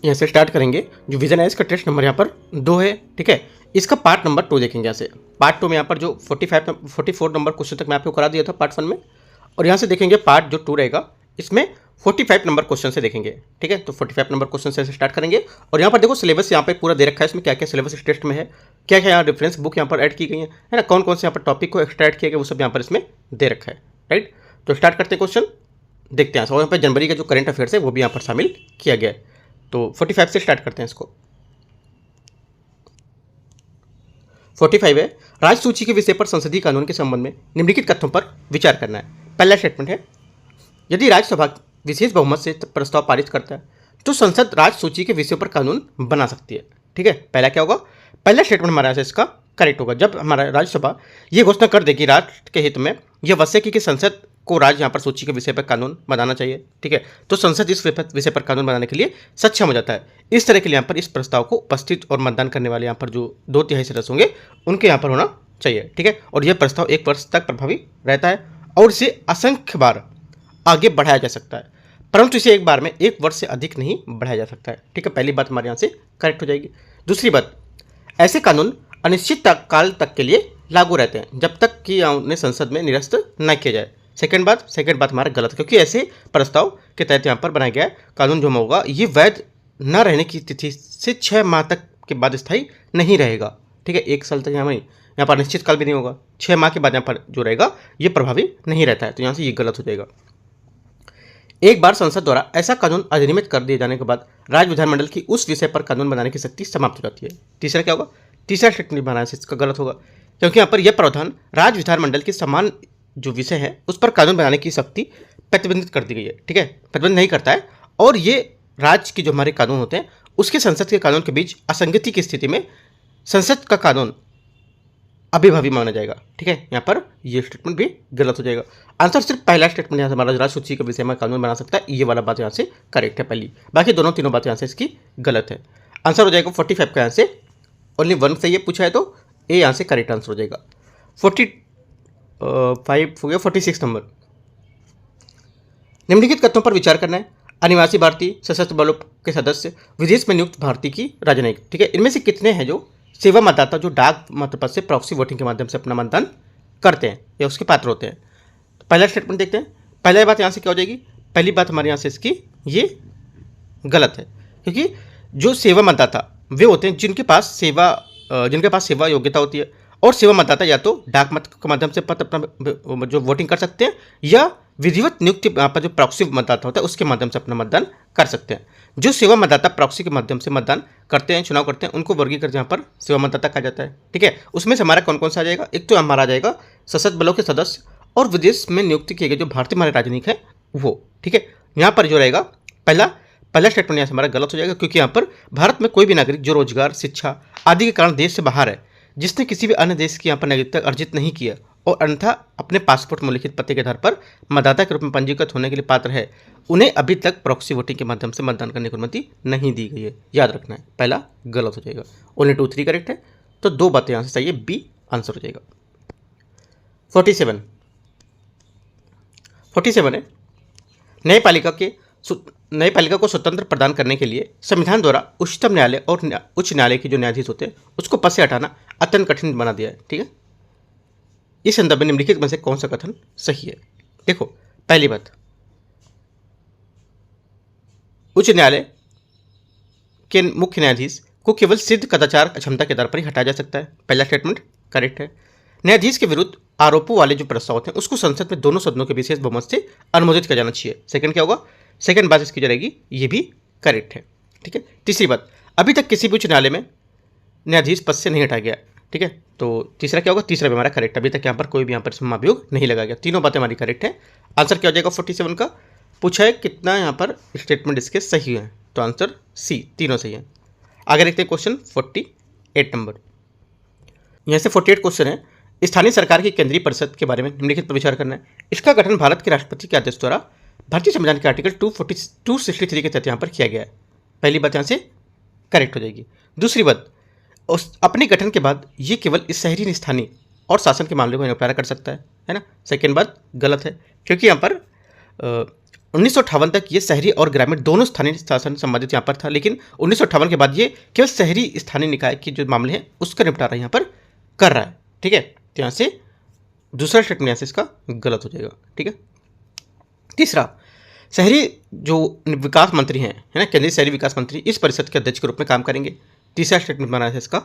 यहाँ से स्टार्ट करेंगे। जो विजन है इसका टेस्ट नंबर यहाँ पर 2 है, ठीक है। इसका पार्ट नंबर 2 देखेंगे। यहाँ से पार्ट 2 में यहाँ पर जो 44 नंबर क्वेश्चन तक मैं आपको करा दिया था पार्ट 1 में, और यहाँ से देखेंगे पार्ट जो 2 रहेगा इसमें 45 नंबर क्वेश्चन से देखेंगे, ठीक है। तो 45 नंबर क्वेश्चन से स्टार्ट करेंगे। और यहाँ पर देखो सिलेबस यहाँ पे पूरा दे रखा है, इसमें क्या क्या सिलेबस इस टेस्ट में है, क्या क्या यहाँ रेफरेंस बुक यहाँ पर ऐड की गई है ना, कौन कौन से यहाँ पर टॉपिक को एक्स्ट्रा ऐड किया गया वो सब यहाँ पर इसमें दे रखा है, राइट। तो स्टार्ट करते हैं, क्वेश्चन देखते हैं। और यहाँ पर जनवरी का जो करंट अफेयर्स है वो भी यहाँ पर शामिल किया गया है। तो 45 से स्टार्ट करते हैं इसको। 45 है, राज्य सूची के विषय पर संसदीय कानून के संबंध में निम्नलिखित कथनों पर विचार करना है। पहला स्टेटमेंट है, यदि राज्यसभा विशेष बहुमत से प्रस्ताव पारित करता है तो संसद राज्य सूची के विषयों पर कानून बना सकती है, ठीक है। पहला क्या होगा, पहला स्टेटमेंट हमारा इसका करेक्ट होगा। जब हमारा राज्यसभा ये घोषणा कर देगी राष्ट्र के हित में यह आवश्यक है कि संसद को राज्य यहाँ पर सूची के विषय पर कानून बनाना चाहिए, ठीक है, तो संसद इस विषय पर कानून बनाने के लिए सक्षम हो जाता है। इस तरह के लिए यहाँ पर इस प्रस्ताव को उपस्थित और मतदान करने वाले यहाँ पर जो 2/3 सदस्य होंगे उनके यहाँ पर होना चाहिए, ठीक है। और यह प्रस्ताव 1 वर्ष तक प्रभावी रहता है और इसे असंख्य बार आगे बढ़ाया जा सकता है, परंतु इसे एक बार में 1 वर्ष से अधिक नहीं बढ़ाया जा सकता है, ठीक है। पहली बात हमारे यहाँ से करेक्ट हो जाएगी। दूसरी बात, ऐसे कानून अनिश्चित काल तक के लिए लागू रहते हैं जब तक कि उन्हें संसद में निरस्त न किया जाए। सेकंड बात हमारा गलत है, क्योंकि ऐसे प्रस्ताव के तहत यहाँ पर बनाया गया कानून जो होगा ये वैध न रहने की तिथि से 6 माह तक के बाद स्थायी नहीं रहेगा, ठीक है। 1 साल तक यहाँ पर अनिश्चित काल भी नहीं होगा, 6 माह के बाद यहाँ पर जो रहेगा ये प्रभावी नहीं रहता है, तो यहाँ से ये गलत हो जाएगा। एक बार संसद द्वारा ऐसा कानून अधिनियमित कर दिए जाने के बाद राज्य विधानमंडल की उस विषय पर कानून बनाने की शक्ति समाप्त हो जाती है। तीसरा क्या होगा, तीसरा स्टेटमेंट बनाने से इसका गलत होगा, क्योंकि यहाँ पर यह प्रावधान राज्य विधानमंडल के समान जो विषय है उस पर कानून बनाने की शक्ति प्रतिबंधित कर दी गई है, ठीक है, प्रतिबंध नहीं करता है। और ये राज्य के जो हमारे कानून होते हैं उसके संसद के कानून के बीच असंगति की स्थिति में संसद का कानून अभिभावी माना जाएगा, ठीक है। यहाँ पर ये स्टेटमेंट भी गलत हो जाएगा। आंसर सिर्फ पहला स्टेटमेंट यहाँ से हमारा राज्य सूची के विषय में कानून बना सकता है, ये वाला बात यहाँ से करेक्ट है पहली, बाकी तीनों बातें यहाँ से इसकी गलत है। आंसर हो जाएगा 45 का यहाँ से ओनली 1 से ये पूछा है तो ए यहाँ से करेक्ट आंसर हो जाएगा। 45 हो गया। 46 नंबर, निम्नलिखित कथनों पर विचार करना है। अनिवासी भारतीय सशस्त्र बलों के सदस्य विदेश में नियुक्त भारतीय की राजनयिक, ठीक है, इनमें से कितने हैं जो सेवा मतदाता जो डाक मतपत्र से प्रॉक्सी वोटिंग के माध्यम से अपना मतदान करते हैं या उसके पात्र होते हैं। तो पहला स्टेटमेंट देखते हैं। पहली बात यहाँ से क्या हो जाएगी, पहली बात हमारे यहाँ से इसकी ये गलत है, क्योंकि जो सेवा मतदाता वे होते हैं जिनके पास सेवा योग्यता होती है, और सेवा मतदाता या तो डाक मत के माध्यम से अपना जो वोटिंग कर सकते हैं या विधिवत नियुक्ति यहाँ पर जो प्रॉक्सी मतदाता होता है उसके माध्यम से अपना मतदान कर सकते हैं। जो सेवा मतदाता प्रॉक्सी के माध्यम से मतदान करते हैं, चुनाव करते हैं, उनको वर्गीकृत यहाँ पर सेवा मतदाता कहा जाता है, ठीक है। उसमें से हमारा कौन कौन सा आ जाएगा, एक तो हमारा आ जाएगा सशस्त्र बलों के सदस्य और विदेश में नियुक्ति किए गए जो भारतीय हमारे राजनयिक है वो, ठीक है। यहाँ पर जो रहेगा पहला स्टेटमेंट यहाँ से हमारा गलत हो जाएगा, क्योंकि यहाँ पर भारत में कोई भी नागरिक जो रोजगार, शिक्षा आदि के कारण देश से बाहर है, जिसने किसी भी अन्य देश की यहाँ पर नागरिकता अर्जित नहीं किया और अन्यथा अपने पासपोर्ट में लिखित पते के आधार पर मतदाता के रूप में पंजीकृत होने के लिए पात्र है, उन्हें अभी तक प्रॉक्सी वोटिंग के माध्यम से मतदान करने की अनुमति नहीं दी गई है। याद रखना है, पहला गलत हो जाएगा। ओनली 2, 3 करेक्ट है, तो 2 बातें यहाँ से चाहिए, बी आंसर हो जाएगा। 47 है, न्यायपालिका को स्वतंत्र प्रदान करने के लिए संविधान द्वारा उच्चतम न्यायालय और उच्च न्यायालय के जो न्यायाधीश होते हैं उसको पद से हटाना अत्यंत कठिन बना दिया है, ठीक है। इस संदर्भ में निम्नलिखित में से कौन सा कथन सही है। देखो, पहली बात, उच्च न्यायालय के मुख्य न्यायाधीश को केवल सिद्ध कदाचार क्षमता के आधार पर ही हटाया जा सकता है, पहला स्टेटमेंट करेक्ट है। न्यायाधीश के विरुद्ध आरोपों वाले जो प्रस्ताव होते हैं उसको संसद में दोनों सदनों के विशेष बहुमत से अनुमोदित किया जाना चाहिए। सेकंड क्या होगा, सेकंड बात इसकी जाएगी, ये भी करेक्ट है, ठीक है। तीसरी बात, अभी तक किसी भी उच्च न्यायालय में न्यायाधीश पद से नहीं हटाया गया, ठीक है। तो तीसरा क्या होगा, तीसरा भी हमारा करेक्ट, अभी तक यहाँ पर कोई भी यहाँ पर इसमें अभियोग नहीं लगाया गया। तीनों बातें हमारी करेक्ट है। आंसर क्या हो जाएगा 47 का, पूछा है कितना यहाँ पर स्टेटमेंट इसके सही है, तो आंसर सी, तीनों सही है। आगे देखते हैं क्वेश्चन 48 नंबर। यहाँ से 48 क्वेश्चन है, स्थानीय सरकार की केंद्रीय परिषद के बारे में निम्नलिखित पर विचार करना है। इसका गठन भारत के राष्ट्रपति के आदेश द्वारा भारतीय संविधान के आर्टिकल 263 के तहत यहाँ पर किया गया है। पहली बात यहाँ से करेक्ट हो जाएगी। दूसरी बात, अपने गठन के बाद ये केवल इस शहरी स्थानीय और शासन के मामले को निपटारा कर सकता है ना। सेकेंड बात गलत है, क्योंकि यहाँ पर 1958 तक ये शहरी और ग्रामीण दोनों स्थानीय शासन संबंधित यहाँ पर था, लेकिन 1958 के बाद ये केवल शहरी स्थानीय निकाय के जो मामले हैं उसका निपटारा यहाँ पर कर रहा है। ठीक है, तो यहाँ से दूसरा स्टेटमेंट यहाँ से इसका गलत हो जाएगा। ठीक है, तीसरा, शहरी जो विकास मंत्री हैं, है ना, केंद्रीय शहरी विकास मंत्री इस परिषद के अध्यक्ष के रूप में काम करेंगे। तीसरा स्टेटमेंट बना है इसका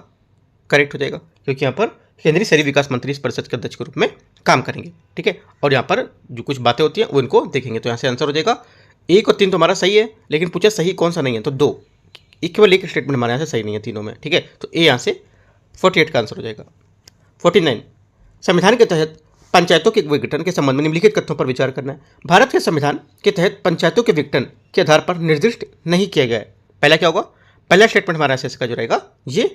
करेक्ट हो जाएगा, क्योंकि यहाँ पर केंद्रीय शहरी विकास मंत्री इस परिषद के अध्यक्ष के रूप में काम करेंगे। ठीक है, और यहाँ पर जो कुछ बातें होती हैं वो इनको देखेंगे। तो यहाँ से आंसर हो जाएगा 1 और 3 तो हमारा सही है, लेकिन पूछा सही कौन सा नहीं है, तो 2, केवल एक स्टेटमेंट हमारे यहाँ से सही नहीं है तीनों में। ठीक है, तो ए यहाँ से 48 का आंसर हो जाएगा। 49, संविधान के तहत पंचायतों के विघटन के संबंध में निम्नलिखित तथ्यों पर विचार करना है। भारत के संविधान के तहत पंचायतों के विघटन के आधार पर निर्दिष्ट नहीं किया गया है। पहला क्या होगा, पहला स्टेटमेंट हमारा ऐसे इसका जो रहेगा ये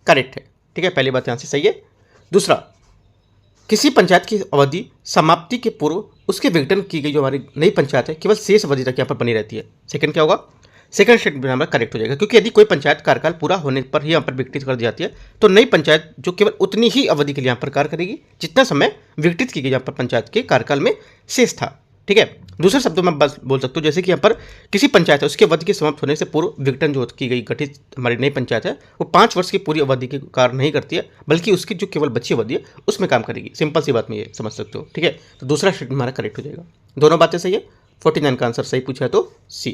करेक्ट है। ठीक है, पहली बात यहाँ से सही है। दूसरा, किसी पंचायत की अवधि समाप्ति के पूर्व उसके विघटन की गई जो हमारी नई पंचायत है केवल शेष अवधि तक यहाँ पर बनी रहती है। सेकंड क्या होगा, सेकंड स्टेटमेंट हमारा करेक्ट हो जाएगा, क्योंकि यदि कोई पंचायत कार्यकाल पूरा होने पर ही यहाँ पर विघटित कर दी जाती है तो नई पंचायत जो केवल उतनी ही अवधि के लिए यहाँ पर कार्य करेगी जितना समय विघटित की गई यहाँ पर पंचायत के कार्यकाल में शेष था। ठीक है, दूसरे शब्दों में बस बोल सकते हो जैसे कि यहाँ पर किसी पंचायत है उसकी अवधि के समाप्त होने से पूर्व विघटन जो की गई गठित हमारी नई पंचायत है वो 5 वर्ष की पूरी अवधि के कार्य नहीं करती है, बल्कि उसकी जो केवल बची अवधि है उसमें काम करेगी। सिंपल सी बात में ये समझ सकते हो। ठीक है, तो दूसरा स्टेटमेंट हमारा करेक्ट हो जाएगा। दोनों बातें सही है। 49 का आंसर सही पूछा है तो सी।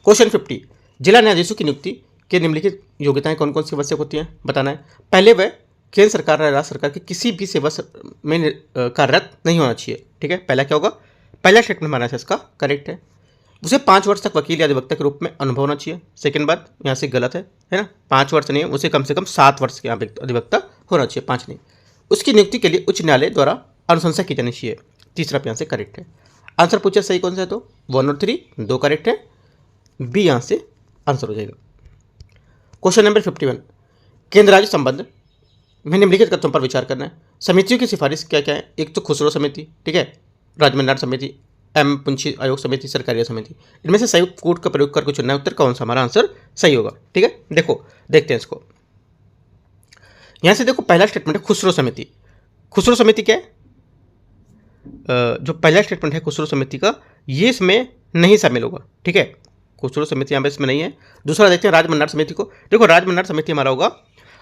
क्वेश्चन 50, जिला न्यायाधीशों की नियुक्ति के निम्नलिखित योग्यताएं कौन कौन सी आवश्यक होती हैं बताना है। पहले, वह केंद्र सरकार या राज्य सरकार की किसी भी सेवा में कार्यरत नहीं होना चाहिए। ठीक है, पहला क्या होगा, पहला स्टेटमेंट हमारा इसका करेक्ट है। उसे 5 वर्ष तक वकील या अधिवक्ता के रूप में अनुभव होना चाहिए। सेकंड बात यहाँ से गलत है ना, 5 वर्ष नहीं, उसे कम से कम 7 वर्ष के यहाँ पे अधिवक्ता होना चाहिए, 5 नहीं। उसकी नियुक्ति के लिए उच्च न्यायालय द्वारा अनुशंसा की जानी चाहिए। तीसरा यहाँ से करेक्ट है। आंसर पूछा सही कौन सा है तो 1 और 3 2 करेक्ट है, बी यहाँ से आंसर हो जाएगा। क्वेश्चन नंबर 51, केंद्र राज्य संबंध में निम्नलिखित तथ्यों पर विचार करना है। समितियों की सिफारिश क्या क्या है, एक तो खुसरो समिति, ठीक है, राजमन्नार समिति, एम पुंछी आयोग समिति, सरकारिया समिति, इनमें से संयुक्त कोड का प्रयोग करके चुनना है उत्तर, कौन सा हमारा आंसर सही होगा। ठीक है, देखो देखते हैं इसको। यहां से देखो पहला स्टेटमेंट है खुसरो समिति। खुसरो समिति क्या है, जो पहला स्टेटमेंट है खुसरो समिति का ये इसमें नहीं शामिल होगा। ठीक है, खुसरो समिति यहाँ पे इसमें नहीं है। दूसरा देखते हैं राजमन्नार समिति को। देखो राजमन्नार समिति हमारा होगा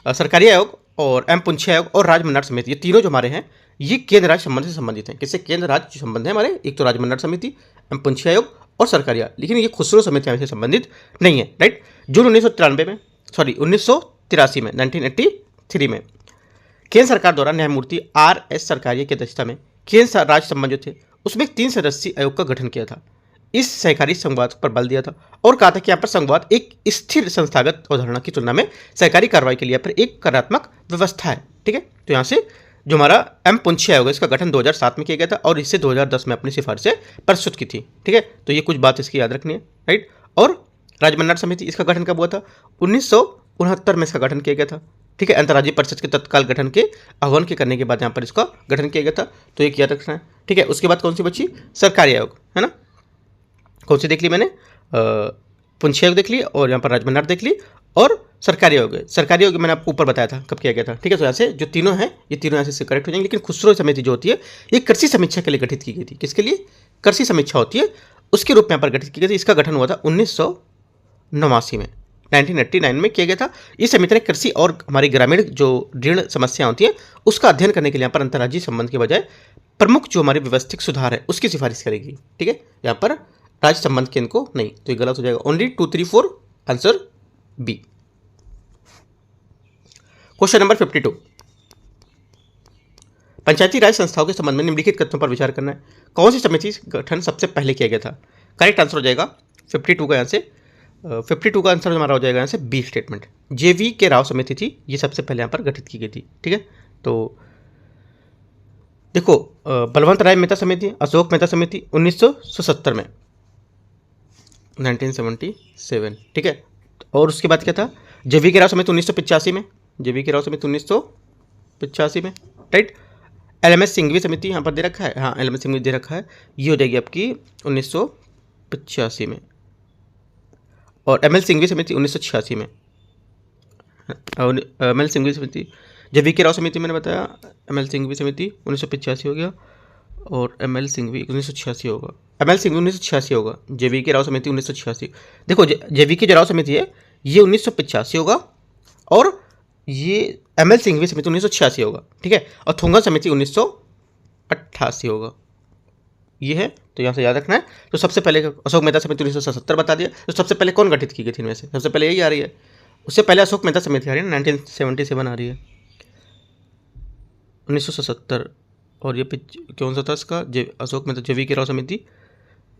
सरकारी आयोग और एम पुंछी आयोग और राजमन्नार समिति, ये तीनों जो हमारे हैं ये केंद्र राज्य संबंध से संबंधित हैं। किससे, केंद्र राज्य संबंध है हमारे, एक तो राजमन्नार समिति, एम पुंछी आयोग और सरकारिया, लेकिन ये खुसरो समिति से संबंधित नहीं है। राइट, जून 1993 में 1983 में 1983 में केंद्र सरकार द्वारा न्यायमूर्ति RS सरकारिया की अध्यक्षता में केंद्र राज्य संबंध जो थे उसमें 3 सदस्यीय आयोग का गठन किया था। इस सहकारी संवाद पर बल दिया था और कहा था कि यहाँ पर संवाद एक स्थिर संस्थागत अवधारणा की तुलना में सहकारी कार्रवाई के लिए पर एक कार्यात्मक व्यवस्था है। ठीक है, तो यहाँ से जो हमारा एम पुंछी आयोग है इसका गठन 2007 में किया गया था और इससे 2010 में अपनी सिफारिशें प्रस्तुत की थी। ठीक है, तो ये कुछ बात इसकी याद रखनी है। राइट, और राजमन्नार समिति इसका गठन कब हुआ था, 1969 में इसका गठन किया गया था। ठीक है, अंतर्राज्यीय परिषद के तत्काल गठन के आह्वान के करने के बाद यहाँ पर इसका गठन किया गया था, तो एक याद रखना है। ठीक है, उसके बाद कौन सी बची, सरकारी आयोग, है ना, कौन सी देख ली मैंने, पुंछी आयोग देख ली और यहाँ पर राजमन्नार देख ली और सरकारी आयोग है। सरकारी आयोग मैंने आपको ऊपर बताया था कब किया गया था। ठीक है, तो यहाँ से जो तीनों हैं ये तीनों यहाँ से करेक्ट हो जाएंगे। लेकिन खुसरो समिति जो होती है ये कृषि समीक्षा के लिए गठित की गई थी। किसके लिए, कृषि समीक्षा होती है उसके रूप में यहाँ पर गठित की गई थी। इसका गठन हुआ था 1989 में, 1989 में किया गया था। इस समिति ने कृषि और हमारी ग्रामीण जो ऋण समस्या होती है उसका अध्ययन करने के लिए यहाँ पर अंतर्राज्यीय संबंध के बजाय प्रमुख जो हमारी व्यवस्थित सुधार है उसकी सिफारिश करेगी। ठीक है, यहाँ पर राज्य संबंध के इनको नहीं, तो ये गलत हो जाएगा। Only 2, 3, 4 answer B. Question number 52, Panchayati Raj संस्थाओं के संबंध में निम्नलिखित तथ्यों पर विचार करना है। कौन सी समिति गठन सबसे पहले किया गया था, करेक्ट आंसर हो जाएगा 52 का। यहाँ से 52 का आंसर हमारा हो जाएगा यहाँ से बी स्टेटमेंट। JV के राव समिति थी ये सबसे पहले यहाँ पर गठित की गई थी। ठीक है, तो देखो बलवंत राय मेहता समिति, अशोक मेहता समिति 1970 में, 1977। ठीक है, और उसके बाद क्या था, JV के राव समिति 1985 में, JV के राव समिति 1985 में। राइट, LMS सिंघवी समिति यहाँ पर दे रखा है, हाँ LMS सिंघवी दे रखा है, ये हो जाएगी आपकी 1985 में। और ML सिंघवी समिति 1986 में, और ML सिंघवी समिति, JV के राव समिति मैंने बताया, ML सिंघवी समिति 1985 हो गया। और ML सिंघवी 1986 होगा। ML सिंघवी 1986 होगा। JVK राव समिति 1986। देखो JVK जो राव समिति है ये 1985 होगा और ये ML सिंघवी समिति 1986 होगा, ठीक है। और थोंगा समिति 1988 होगा। ये है, तो यहाँ से याद रखना है। तो सबसे पहले अशोक मेहता समिति 1977 बता दिया। तो सबसे पहले कौन गठित की गई थी इनमें से? सबसे पहले यही आ रही है। उससे पहले अशोक मेहता समिति आ रही है, 1977 आ रही है, 1977। और ये कौन सा था इसका? अशोक मेहता JVK राव समिति।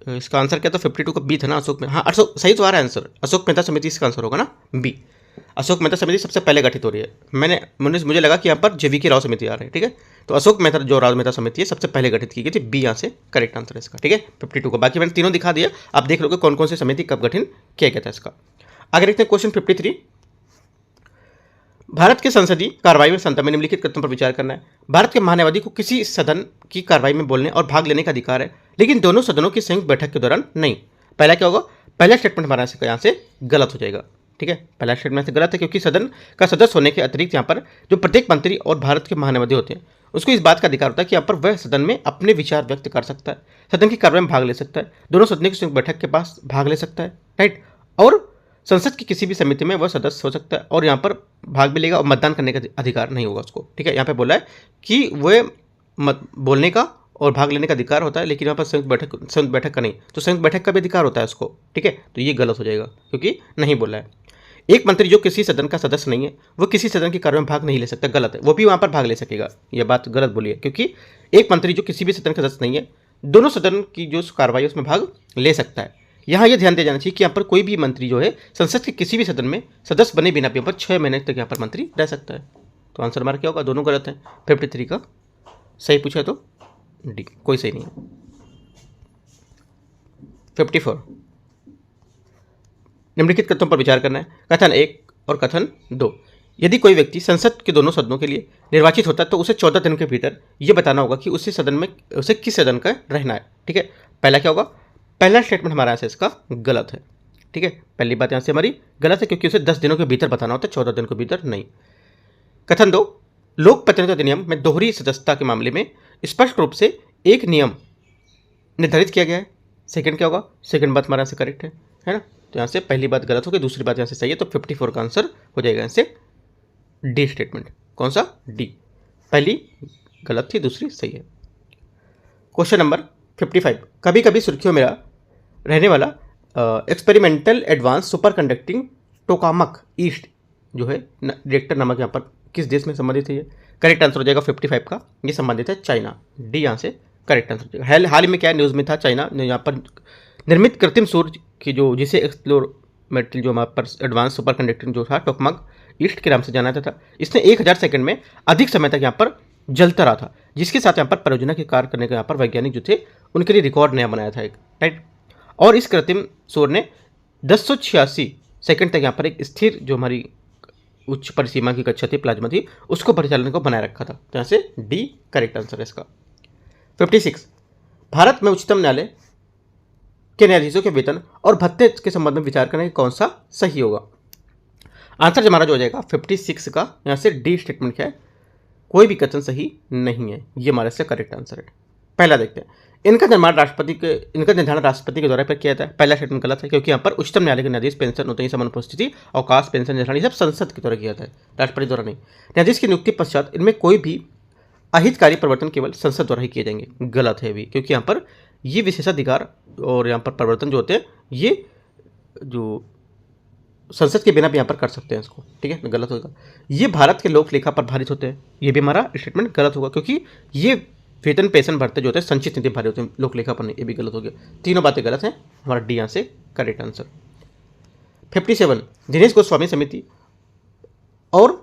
इसका आंसर क्या था? 52 का बी था ना, अशोक में। हाँ, अशोक सही तो आ रहा है आंसर। अशोक मेहता समिति इसका आंसर होगा ना, बी। अशोक मेहता समिति सबसे पहले गठित हो रही है। मुझे लगा कि यहाँ पर JVK राव समिति आ रही है, ठीक है। तो अशोक मेहता जो राव मेहता समिति है सबसे पहले गठित की गई थी, बी यहाँ से करेक्ट आंसर है इसका, ठीक है। 52 का। बाकी मैंने तीनों दिखा दिया, आप देख लोगे कौन कौन सी समिति कब गठन किया गया था इसका। आगे देखते हैं क्वेश्चन 53। भारत के संसदीय कार्रवाई में संसद में निम्नलिखित कथनों पर विचार करना है। भारत के महान्यायवादी को किसी सदन की कार्रवाई में बोलने और भाग लेने का अधिकार है, लेकिन दोनों सदनों की संयुक्त बैठक के दौरान नहीं। पहला क्या होगा? पहला स्टेटमेंट हमारा यहाँ से गलत हो जाएगा, ठीक है। पहला स्टेटमेंट से गलत है क्योंकि सदन का सदस्य होने के अतिरिक्त यहाँ पर जो प्रत्येक मंत्री और भारत के महान्यायवादी होते हैं उसको इस बात का अधिकार होता है कि यहाँ पर वह सदन में अपने विचार व्यक्त कर सकता है, सदन की कार्रवाई में भाग ले सकता है, दोनों सदनों की संयुक्त बैठक के पास भाग ले सकता है, राइट। और संसद की किसी भी समिति में वह सदस्य हो सकता है और यहाँ पर भाग भी लेगा और मतदान करने का अधिकार नहीं होगा उसको, ठीक है। यहाँ पे बोला है कि वह बोलने का और भाग लेने का अधिकार होता है, लेकिन यहाँ पर संयुक्त बैठक का नहीं। तो संयुक्त बैठक का भी अधिकार होता है उसको, ठीक है। तो ये गलत हो जाएगा क्योंकि नहीं बोला है। एक मंत्री जो किसी सदन का सदस्य नहीं है वो किसी सदन की कार्रवाई में भाग नहीं ले सकता, गलत है। वो भी वहाँ पर भाग ले सकेगा, यह बात गलत बोली है क्योंकि एक मंत्री जो किसी भी सदन का सदस्य नहीं है दोनों सदन की जो कार्रवाई है उसमें भाग ले सकता है। यहाँ ये ध्यान दिया जाना चाहिए कि यहाँ पर कोई भी मंत्री जो है संसद के किसी भी सदन में सदस्य बने बिना भी यहाँ पर 6 महीने तक यहाँ पर मंत्री रह सकता है। तो आंसर हमारा क्या होगा? दोनों गलत हैं। 53 का सही पूछा है तो डी, कोई सही नहीं है। 54 निम्नलिखित कथनों पर विचार करना है। कथन 1 और कथन 2। यदि कोई व्यक्ति संसद के दोनों सदनों के लिए निर्वाचित होता है तो उसे 14 दिन के भीतर ये बताना होगा कि उसे किस सदन का रहना है, ठीक है। पहला क्या होगा? पहला स्टेटमेंट हमारा यहाँ से इसका गलत है, ठीक है। पहली बात यहाँ से हमारी गलत है क्योंकि उसे 10 दिनों के भीतर बताना होता है, 14 दिन के भीतर नहीं। कथन 2, लोक प्रतिनिधित्व अधिनियम में दोहरी सदस्यता के मामले में स्पष्ट रूप से एक नियम निर्धारित किया गया है। सेकंड क्या होगा? सेकंड बात हमारा यहाँ से करेक्ट है ना। तो यहाँ से पहली बात गलत हो गई, दूसरी बात यहाँ से सही है। तो 54 का आंसर हो जाएगा यहाँ से डी स्टेटमेंट। कौन सा? डी। पहली गलत थी, दूसरी सही है। Question number 55। कभी कभी सुर्खियों में रहने वाला experimental advance super conducting tokamak east जो है रिएक्टर नामक यहाँ पर किस देश में संबंधित है? ये करेक्ट आंसर हो जाएगा 55 का। ये संबंधित है चाइना, डी यहाँ से करेक्ट आंसर हो जाएगा। हाल ही में क्या न्यूज़ में था, चाइना ने यहाँ पर निर्मित कृत्रिम सूर्य की जिसे एक्सप्लोर मेटेरियल जो हमारे पर एडवांस सुपर कंडक्टिंग जो था टोकामक ईस्ट के नाम से जाना जाता था, इसने 1000 सेकंड में अधिक समय तक यहाँ पर जलता रहा था, जिसके साथ यहाँ पर परियोजना के कार्य करने के यहाँ पर वैज्ञानिक जो थे उनके लिए रिकॉर्ड नया बनाया था एक, राइट। और इस कृत्रिम सूर्य ने 1086 सेकंड तक यहाँ पर एक स्थिर जो हमारी उच्च परिसीमा की कक्षा थी, प्लाज्मा थी, उसको परिचालन को बनाए रखा था। तो यहाँ से डी करेक्ट आंसर है इसका। 56। भारत में उच्चतम न्यायालय के न्यायाधीशों के वेतन और भत्ते के संबंध में विचार करने कौन सा सही होगा? आंसर हमारा जो हो जाएगा 56 का, यहाँ से डी स्टेटमेंट क्या है? कोई भी कथन सही नहीं है, ये हमारे से करेक्ट आंसर है। पहला देखते हैं, इनका निर्धारण राष्ट्रपति के द्वारा पर किया जाता है। पहला स्टेटमेंट गलत है क्योंकि यहाँ पर उच्चतम न्यायालय के न्यायाधीश पेंशन होते ही समान उपस्थिति अवकाश पेंशन निर्धारण ये सब संसद के द्वारा किया जाता है, राष्ट्रपति द्वारा नहीं। न्यायाधीश की नियुक्ति पश्चात इनमें कोई भी अहितकारी परिवर्तन केवल संसद द्वारा ही किए जाएंगे, गलत है भी क्योंकि यहाँ पर ये विशेषाधिकार और यहाँ पर परिवर्तन जो होते हैं ये जो संसद के बिना भी यहाँ पर कर सकते हैं इसको, ठीक है, गलत होगा। ये भारत के लोक लेखा पर भारित होते हैं, ये भी हमारा स्टेटमेंट गलत होगा क्योंकि ये वेतन पेंशन भरते जो होते हैं संचित नीति भारी होते हैं, लोक लेखा पर नहीं, ये भी गलत हो गया। तीनों बातें गलत हैं, हमारा डी यहाँ से करेक्ट आंसर। 57 दिनेश गोस्वामी समिति और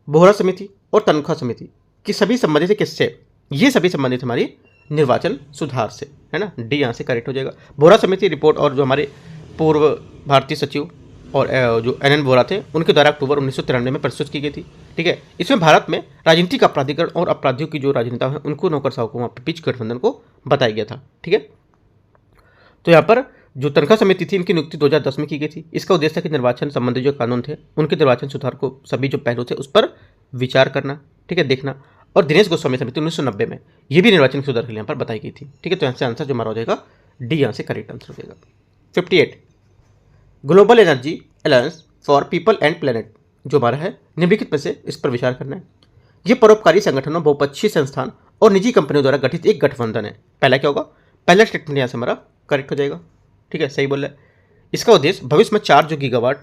बोहरा समिति और तनख्वाह समिति की सभी संबंधित है किससे? ये सभी संबंधित हमारी निर्वाचन सुधार से, है ना, डी यहाँ से करेक्ट हो जाएगा। बोहरा समिति रिपोर्ट और जो हमारे पूर्व भारतीय सचिव और जो NN वोरा थे उनके द्वारा अक्टूबर 1993 में प्रस्तुत की गई थी, ठीक है। इसमें भारत में राजनीतिक अपराधीकरण और अपराधियों की जो राजनेता है उनको नौकरशाहों को वहाँ पर बीच गठबंधन को बताया गया था, ठीक है। तो यहाँ पर जो तनख्वाह समिति थी इनकी नियुक्ति 2010 में की गई थी। इसका उद्देश्य था कि निर्वाचन संबंधी जो कानून थे उनके निर्वाचन सुधार को सभी जो पहलू थे उस पर विचार करना, ठीक है, देखना। और दिनेश गोस्वामी समिति 1990 में, ये भी निर्वाचन के सुधार के लिए यहाँ पर बताई गई थी। ठीक है, तो यहाँ से आंसर जो हमारा हो जाएगा डी, यहाँ से करेक्ट आंसर हो जाएगा। 58 global energy alliance for people and planet जो हमारा है, निम्नलिखित में से इस पर विचार करना है। ये परोपकारी संगठनों, बहुपक्षीय संस्थान और निजी कंपनियों द्वारा गठित एक गठबंधन है। पहला क्या होगा, पहला स्टेटमेंट यहाँ से हमारा करेक्ट हो जाएगा। ठीक है, सही बोल रहा है। इसका उद्देश्य भविष्य में 4 जो गीगावाट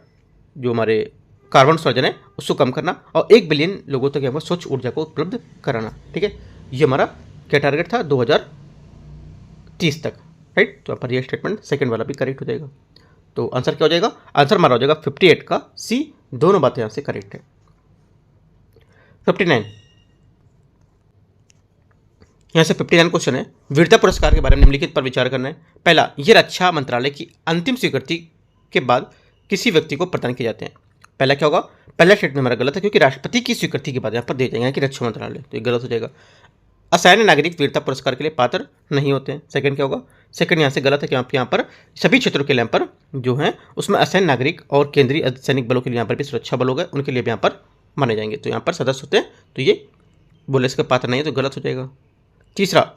जो हमारे कार्बन उत्सर्जन है उसको कम करना और 1 बिलियन लोगों तक यहाँ स्वच्छ ऊर्जा को उपलब्ध कराना। ठीक है, ये हमारा क्या टारगेट था 2030 तक, राइट। तो यहाँ पर ये स्टेटमेंट सेकंड वाला भी करेक्ट हो जाएगा। तो आंसर क्या हो जाएगा, आंसर हमारा हो जाएगा 58 का सी, दोनों बातें यहाँ से करेक्ट है। 59 यहाँ से 59 क्वेश्चन है, वीरता पुरस्कार के बारे में निम्नलिखित पर विचार करना है। पहला, ये रक्षा मंत्रालय की अंतिम स्वीकृति के बाद किसी व्यक्ति को प्रदान किए जाते हैं। पहला क्या होगा, पहला स्टेटमेंट हमारा गलत है क्योंकि राष्ट्रपति की स्वीकृति के बाद यहाँ पर दे जाएंगे कि रक्षा मंत्रालय, तो ये गलत हो जाएगा। असैन्य नागरिक वीरता पुरस्कार के लिए पात्र नहीं होते हैं। सेकंड क्या होगा, सेकंड यहाँ से गलत है क्योंकि यहाँ पर सभी क्षेत्रों के लिए यहाँ पर जो है उसमें असैन्य नागरिक और केंद्रीय अर्धसैनिक बलों के लिए यहाँ पर भी सुरक्षा बल हो गए, उनके लिए भी यहाँ पर माने जाएंगे। तो यहाँ पर सदस्य होते हैं, तो ये बोले इसका पात्र नहीं है, तो गलत हो जाएगा। तीसरा,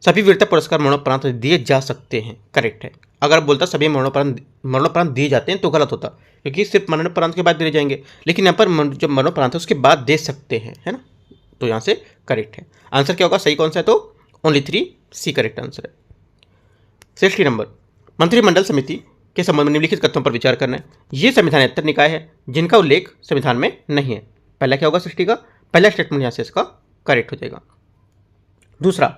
सभी वीरता पुरस्कार मरणोपरांत दिए जा सकते हैं, करेक्ट है। अगर बोलता सभी मरणोपरांत दिए जाते हैं तो गलत होता, क्योंकि सिर्फ मरणोपरांत के बाद दिए जाएंगे, लेकिन यहाँ पर जब मरणोपरांत है उसके बाद दे सकते हैं, है ना, तो यहाँ से करेक्ट है। आंसर क्या होगा, सही कौन सा है, तो ओनली 3 सी करेक्ट आंसर है। 60 नंबर, मंत्रिमंडल समिति के संबंध में निम्नलिखित कथनों पर विचार करना है। ये संविधानेतर निकाय है जिनका उल्लेख संविधान में नहीं है। पहला क्या होगा 60 का, पहला स्टेटमेंट यहाँ से इसका करेक्ट हो जाएगा। दूसरा,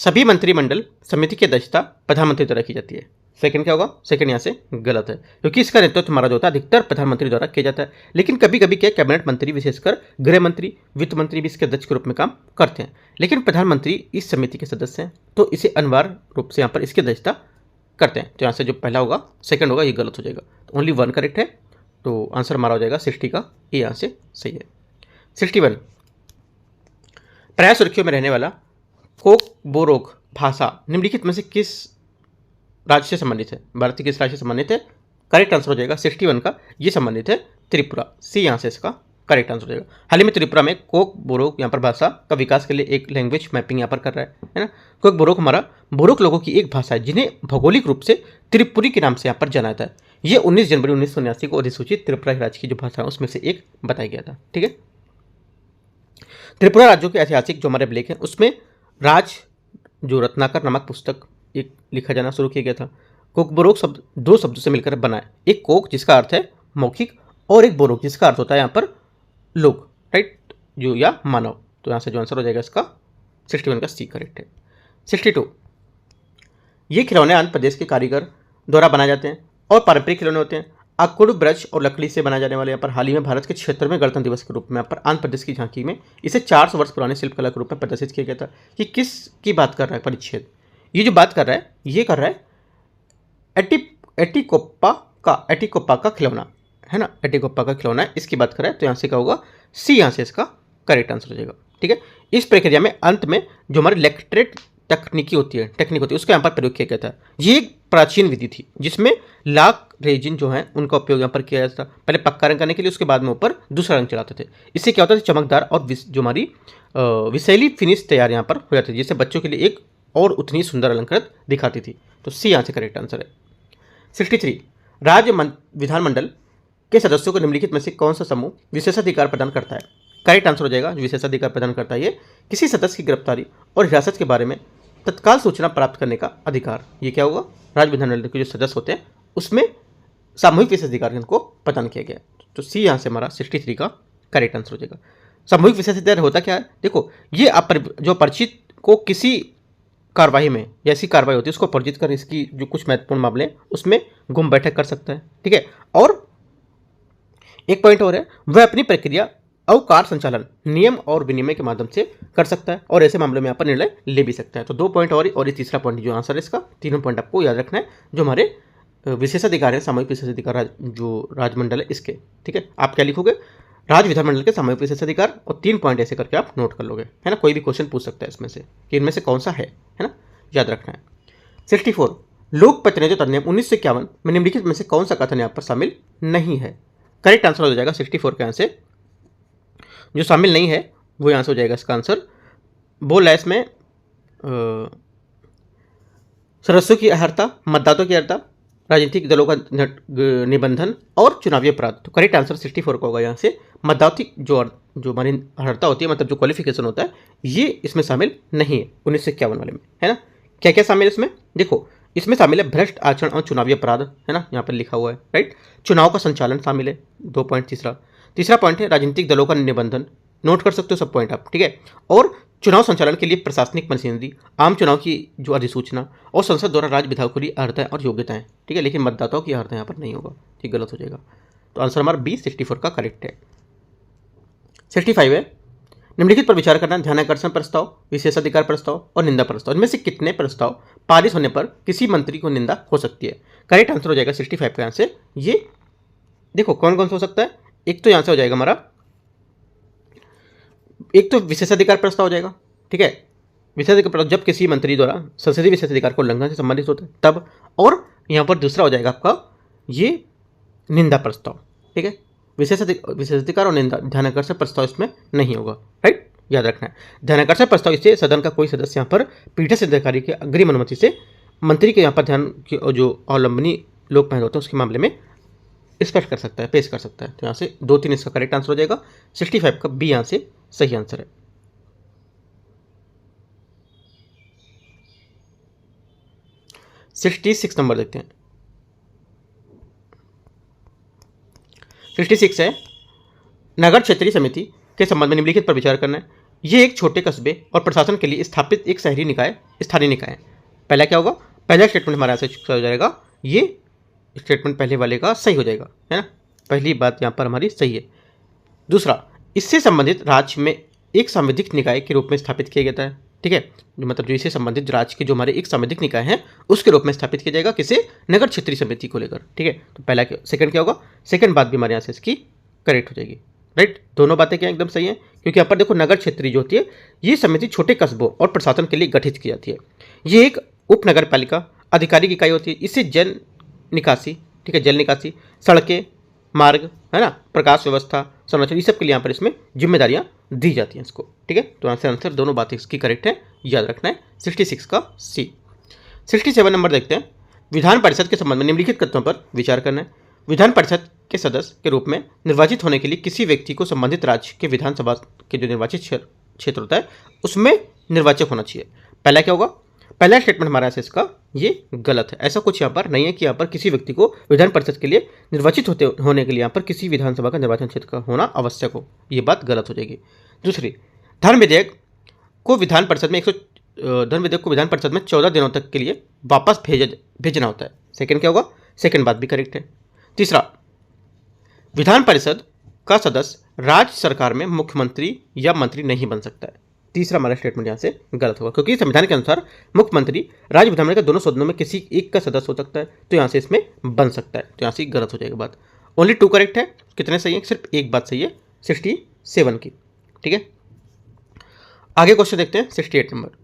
सभी मंत्रिमंडल समिति की अध्यक्षता प्रधानमंत्री द्वारा की जाती है। सेकंड क्या होगा, सेकंड यहाँ से गलत है क्योंकि इसका नेतृत्व हमारा जो होता है अधिकतर प्रधानमंत्री द्वारा किया जाता है, लेकिन कभी कभी क्या कैबिनेट मंत्री विशेषकर गृह मंत्री, वित्त मंत्री भी इसके अध्यक्ष के रूप में काम करते हैं, लेकिन प्रधानमंत्री इस समिति के सदस्य हैं तो इसे अनिवार्य रूप से यहाँ पर इसकी अध्यक्षता करते हैं। तो यहाँ से जो पहला होगा सेकंड होगा ये गलत हो जाएगा, तो ओनली 1 करेक्ट है। तो आंसर हमारा हो जाएगा 60 का, ये यहाँ से सही है। 61, प्राय सुर्खियों में रहने वाला कोकबोरोक भाषा निम्नलिखित में से किस राज्य से संबंधित है, भारत के किस राज्य से संबंधित है, करेक्ट आंसर हो जाएगा 61 का, ये संबंधित है त्रिपुरा, सी यहाँ से इसका करेक्ट आंसर हो जाएगा। हाल ही में त्रिपुरा में कोकबोरोक यहाँ पर भाषा का विकास के लिए एक लैंग्वेज मैपिंग यहाँ पर कर रहा है ना। कोकबोरोक हमारा बोरोक लोगों की एक भाषा है जिन्हें भौगोलिक रूप से त्रिपुरी के नाम से यहाँ पर जाना जाता है। ये 19 जनवरी 1979 को अधिसूचित त्रिपुरा राज्य की जो भाषा है उसमें से एक बताया गया था। ठीक है, त्रिपुरा राज्यों के ऐतिहासिक जो हमारे अभिलेख है उसमें राज जो रत्नाकर नामक पुस्तक एक लिखा जाना शुरू किया गया था। कोकबोरोक शब्द 2 शब्दों से मिलकर बना है, एक कोक जिसका अर्थ है मौखिक और एक बोरोक जिसका अर्थ होता है यहाँ पर लोग, राइट, जो या मानव। तो यहाँ से जो आंसर हो जाएगा इसका 61 का सी करेक्ट है। 62, ये खिलौने आंध्र प्रदेश के कारीगर द्वारा बनाए जाते हैं और पारंपरिक खिलौने होते हैं। आकुड़, ब्रज और लकड़ी से बनाए जाने वाले यहाँ पर हाल ही में भारत के 76वें गणतंत्र दिवस के रूप में यहाँ पर आंध्र प्रदेश की झांकी में इसे 400 वर्ष पुराने शिल्पकला के रूप में प्रदर्शित किया गया था। ये किस की बात कर रहा है परिच्छेद, ये जो बात कर रहा है ये कर रहा है एटिकोप्पा का खिलौना है ना, एटिकोप्पा का खिलौना है, इसकी बात कर रहा है। तो यहाँ से क्या होगा, सी यहाँ से इसका करेक्ट आंसर हो जाएगा। ठीक है, इस प्रक्रिया में अंत में जो हमारी इलेक्ट्रेट टेक्निक होती है उसका यहाँ पर प्रयोग किया गया था। ये एक प्राचीन विधि थी जिसमें लाख रेजिन जो है उनका उपयोग यहाँ पर किया जाता था, पहले पक्का रंग करने के लिए, उसके बाद में ऊपर दूसरा रंग चढ़ाते थे। इससे क्या होता था, चमकदार और जो हमारी विषैली फिनिश तैयार यहाँ पर हो जाती थी, जिससे बच्चों के लिए एक और उतनी सुंदर अलंकृत दिखाती थी। तो सी यहाँ से करेक्ट आंसर है। 63, राज्य विधानमंडल के सदस्यों को निम्नलिखित में से कौन सा समूह विशेषाधिकार प्रदान करता है, करेक्ट आंसर हो जाएगा। जो विशेषाधिकार प्रदान करता है ये किसी सदस्य की गिरफ्तारी और हिरासत के बारे में तत्काल सूचना प्राप्त करने का अधिकार। ये क्या होगा, राज्य विधानमंडल के जो सदस्य होते हैं उसमें सामूहिक विशेषाधिकार इनको प्रदान किया गया। तो सी यहाँ से हमारा 63 का करेक्ट आंसर हो जाएगा। सामूहिक विशेषाधिकार होता क्या है, देखो ये जो परिचित को किसी कार्रवाई में या ऐसी कार्रवाई होती है उसको परिचित कर इसकी जो कुछ महत्वपूर्ण मामले हैं उसमें गुम बैठक कर सकता है। ठीक है, और एक पॉइंट और है, वह अपनी प्रक्रिया अवकार संचालन नियम और विनिमय के माध्यम से कर सकता है और ऐसे मामलों में यहाँ पर निर्णय ले भी सकता है। तो 2 पॉइंट और ये तीसरा पॉइंट जो आंसर है इसका, तीनों पॉइंट आपको याद रखना है जो हमारे विशेषाधिकार है, सामूहिक विशेषाधिकार जो राजमंडल है इसके। ठीक है, आप क्या लिखोगे, राज्य विधानमंडल के सामूहिक विशेषाधिकार, और 3 पॉइंट ऐसे करके आप नोट कर लोगे, है ना। कोई भी क्वेश्चन पूछ सकता है इसमें से कि इनमें से कौन सा है ना, याद रखना है। 64, लोक प्रतिनिधित्व अधिनियम 1951 में निम्नलिखित में से कौन सा कथन यहाँ पर शामिल नहीं है, करेक्ट आंसर हो जाएगा 64 के यहाँ से जो शामिल नहीं है वो यहाँ से हो जाएगा इसका आंसर। बोल है इसमें सदस्यों की अर्हता, मतदाताओं की अर्हता, राजनीतिक दलों का निबंधन और चुनावी अपराध। तो करेक्ट आंसर 64 का होगा यहाँ से। मतदाता जो हमारी अर्हता होती है, मतलब जो क्वालिफिकेशन होता है, ये इसमें शामिल नहीं है 1951 वाले में, है ना। क्या क्या शामिल है इसमें, देखो इसमें शामिल है भ्रष्ट आचरण और चुनावी अपराध, है ना, यहाँ पर लिखा हुआ है, राइट। चुनाव का संचालन शामिल है, 2 पॉइंट। तीसरा पॉइंट है राजनीतिक दलों का निबंधन, नोट कर सकते हो सब पॉइंट आप, ठीक है। और चुनाव संचालन के लिए प्रशासनिक मशीनरी, आम चुनाव की जो अधिसूचना और संसद द्वारा राज्य विधायकों की अर्हताएं और योग्यताएं, ठीक है। लेकिन मतदाताओं की अर्हता यहाँ पर नहीं होगा, ठीक, गलत हो जाएगा। तो आंसर हमारा बी 64 का करेक्ट है। 65 है निम्नलिखित पर विचार करना, ध्यानाकर्षण प्रस्ताव, विशेषाधिकार प्रस्ताव और निंदा प्रस्ताव। इनमें से कितने प्रस्ताव पारित होने पर किसी मंत्री को निंदा हो सकती है। करेक्ट आंसर हो जाएगा 65 का। यहाँ से ये देखो कौन कौन सा हो सकता है। एक तो यहाँ से हो जाएगा हमारा, एक तो विशेषाधिकार प्रस्ताव हो जाएगा, ठीक है। विशेषाधिकार प्रस्ताव जब किसी मंत्री द्वारा संसदीय विशेषाधिकार को उल्लंघन से संबंधित होता है तब। और यहाँ पर दूसरा हो जाएगा आपका ये निंदा प्रस्ताव, ठीक है। विशेषाधिकार और निंदा, ध्यानाकर्षण प्रस्ताव इसमें नहीं होगा, राइट, याद रखना है। ध्यानाकर्षण प्रस्ताव इससे सदन का कोई सदस्य यहाँ पर पीठासीन अधिकारी की अग्रिम अनुमति से मंत्री के यहाँ पर ध्यान की जो अवलंबनी लोक महत्व होते हैं उसके मामले में स्पष्ट कर सकता है, पेश कर सकता है। तो यहाँ से 2-3 इसका करेक्ट आंसर हो जाएगा। 65 का बी यहाँ से सही आंसर है। सिक्स नंबर देखते हैं। 66 है नगर क्षेत्रीय समिति के संबंध में निम्नलिखित पर विचार करना है। ये एक छोटे कस्बे और प्रशासन के लिए स्थापित एक शहरी निकाय, स्थानीय निकाय है। पहला क्या होगा, पहला स्टेटमेंट हमारा यहाँ से हो जाएगा, ये स्टेटमेंट पहले वाले का सही हो जाएगा, है ना, पहली बात यहाँ पर हमारी सही है। दूसरा, इससे संबंधित राज्य में एक सांविधिक निकाय के रूप में स्थापित किया जाता है, ठीक है। मतलब जो इससे संबंधित राज्य के जो हमारे एक सांविधिक निकाय हैं उसके रूप में स्थापित किया जाएगा, किसे, नगर क्षेत्रीय समिति को लेकर, ठीक है। तो पहला सेकंड क्या होगा, सेकंड बात भी हमारे यहाँ से इसकी करेक्ट हो जाएगी, राइट। दोनों बातें क्या एकदम सही है, क्योंकि यहाँ पर देखो नगर क्षेत्रीय जो होती है ये समिति छोटे कस्बों और प्रशासन के लिए गठित की जाती है। ये एक उप नगर पालिका आधिकारिक इकाई होती है। इससे जल निकासी, ठीक है, जल निकासी, सड़कें, मार्ग, है ना, प्रकाश व्यवस्था, संरक्षण, ये सब के लिए यहाँ पर इसमें जिम्मेदारियाँ दी जाती हैं इसको, ठीक है। तो आंसर दोनों बातें इसकी करेक्ट है, याद रखना है। 66 का सी। 67 नंबर देखते हैं। विधान परिषद के संबंध में निम्नलिखित तथ्यों पर विचार करना है। विधान परिषद के सदस्य के रूप में निर्वाचित होने के लिए किसी व्यक्ति को संबंधित राज्य के विधानसभा के जो निर्वाचित क्षेत्र होता है उसमें निर्वाचक होना चाहिए। पहला क्या होगा, पहला स्टेटमेंट हमारा ऐसे इसका ये गलत है। ऐसा कुछ यहाँ पर नहीं है कि यहाँ पर किसी व्यक्ति को विधान परिषद के लिए निर्वाचित होने के लिए यहाँ पर किसी विधानसभा का निर्वाचन क्षेत्र का होना आवश्यक हो, ये बात गलत हो जाएगी। दूसरी, धन विधेयक को विधान परिषद में 14 दिनों तक के लिए वापस भेजना होता है। सेकंड क्या होगा, सेकंड बात भी करेक्ट है। तीसरा, विधान परिषद का सदस्य राज्य सरकार में मुख्यमंत्री या मंत्री नहीं बन सकता है। तीसरा हमारा स्टेटमेंट यहाँ से गलत होगा, क्योंकि संविधान के अनुसार मुख्यमंत्री राज्य विधानमंडल के दोनों सदनों में किसी एक का सदस्य हो सकता है, तो यहाँ से इसमें बन सकता है। तो यहाँ से गलत हो जाएगा बात। ओनली 2 करेक्ट है। कितने सही है, सिर्फ एक बात सही है 67 की, ठीक है। आगे क्वेश्चन देखते हैं 68 नंबर।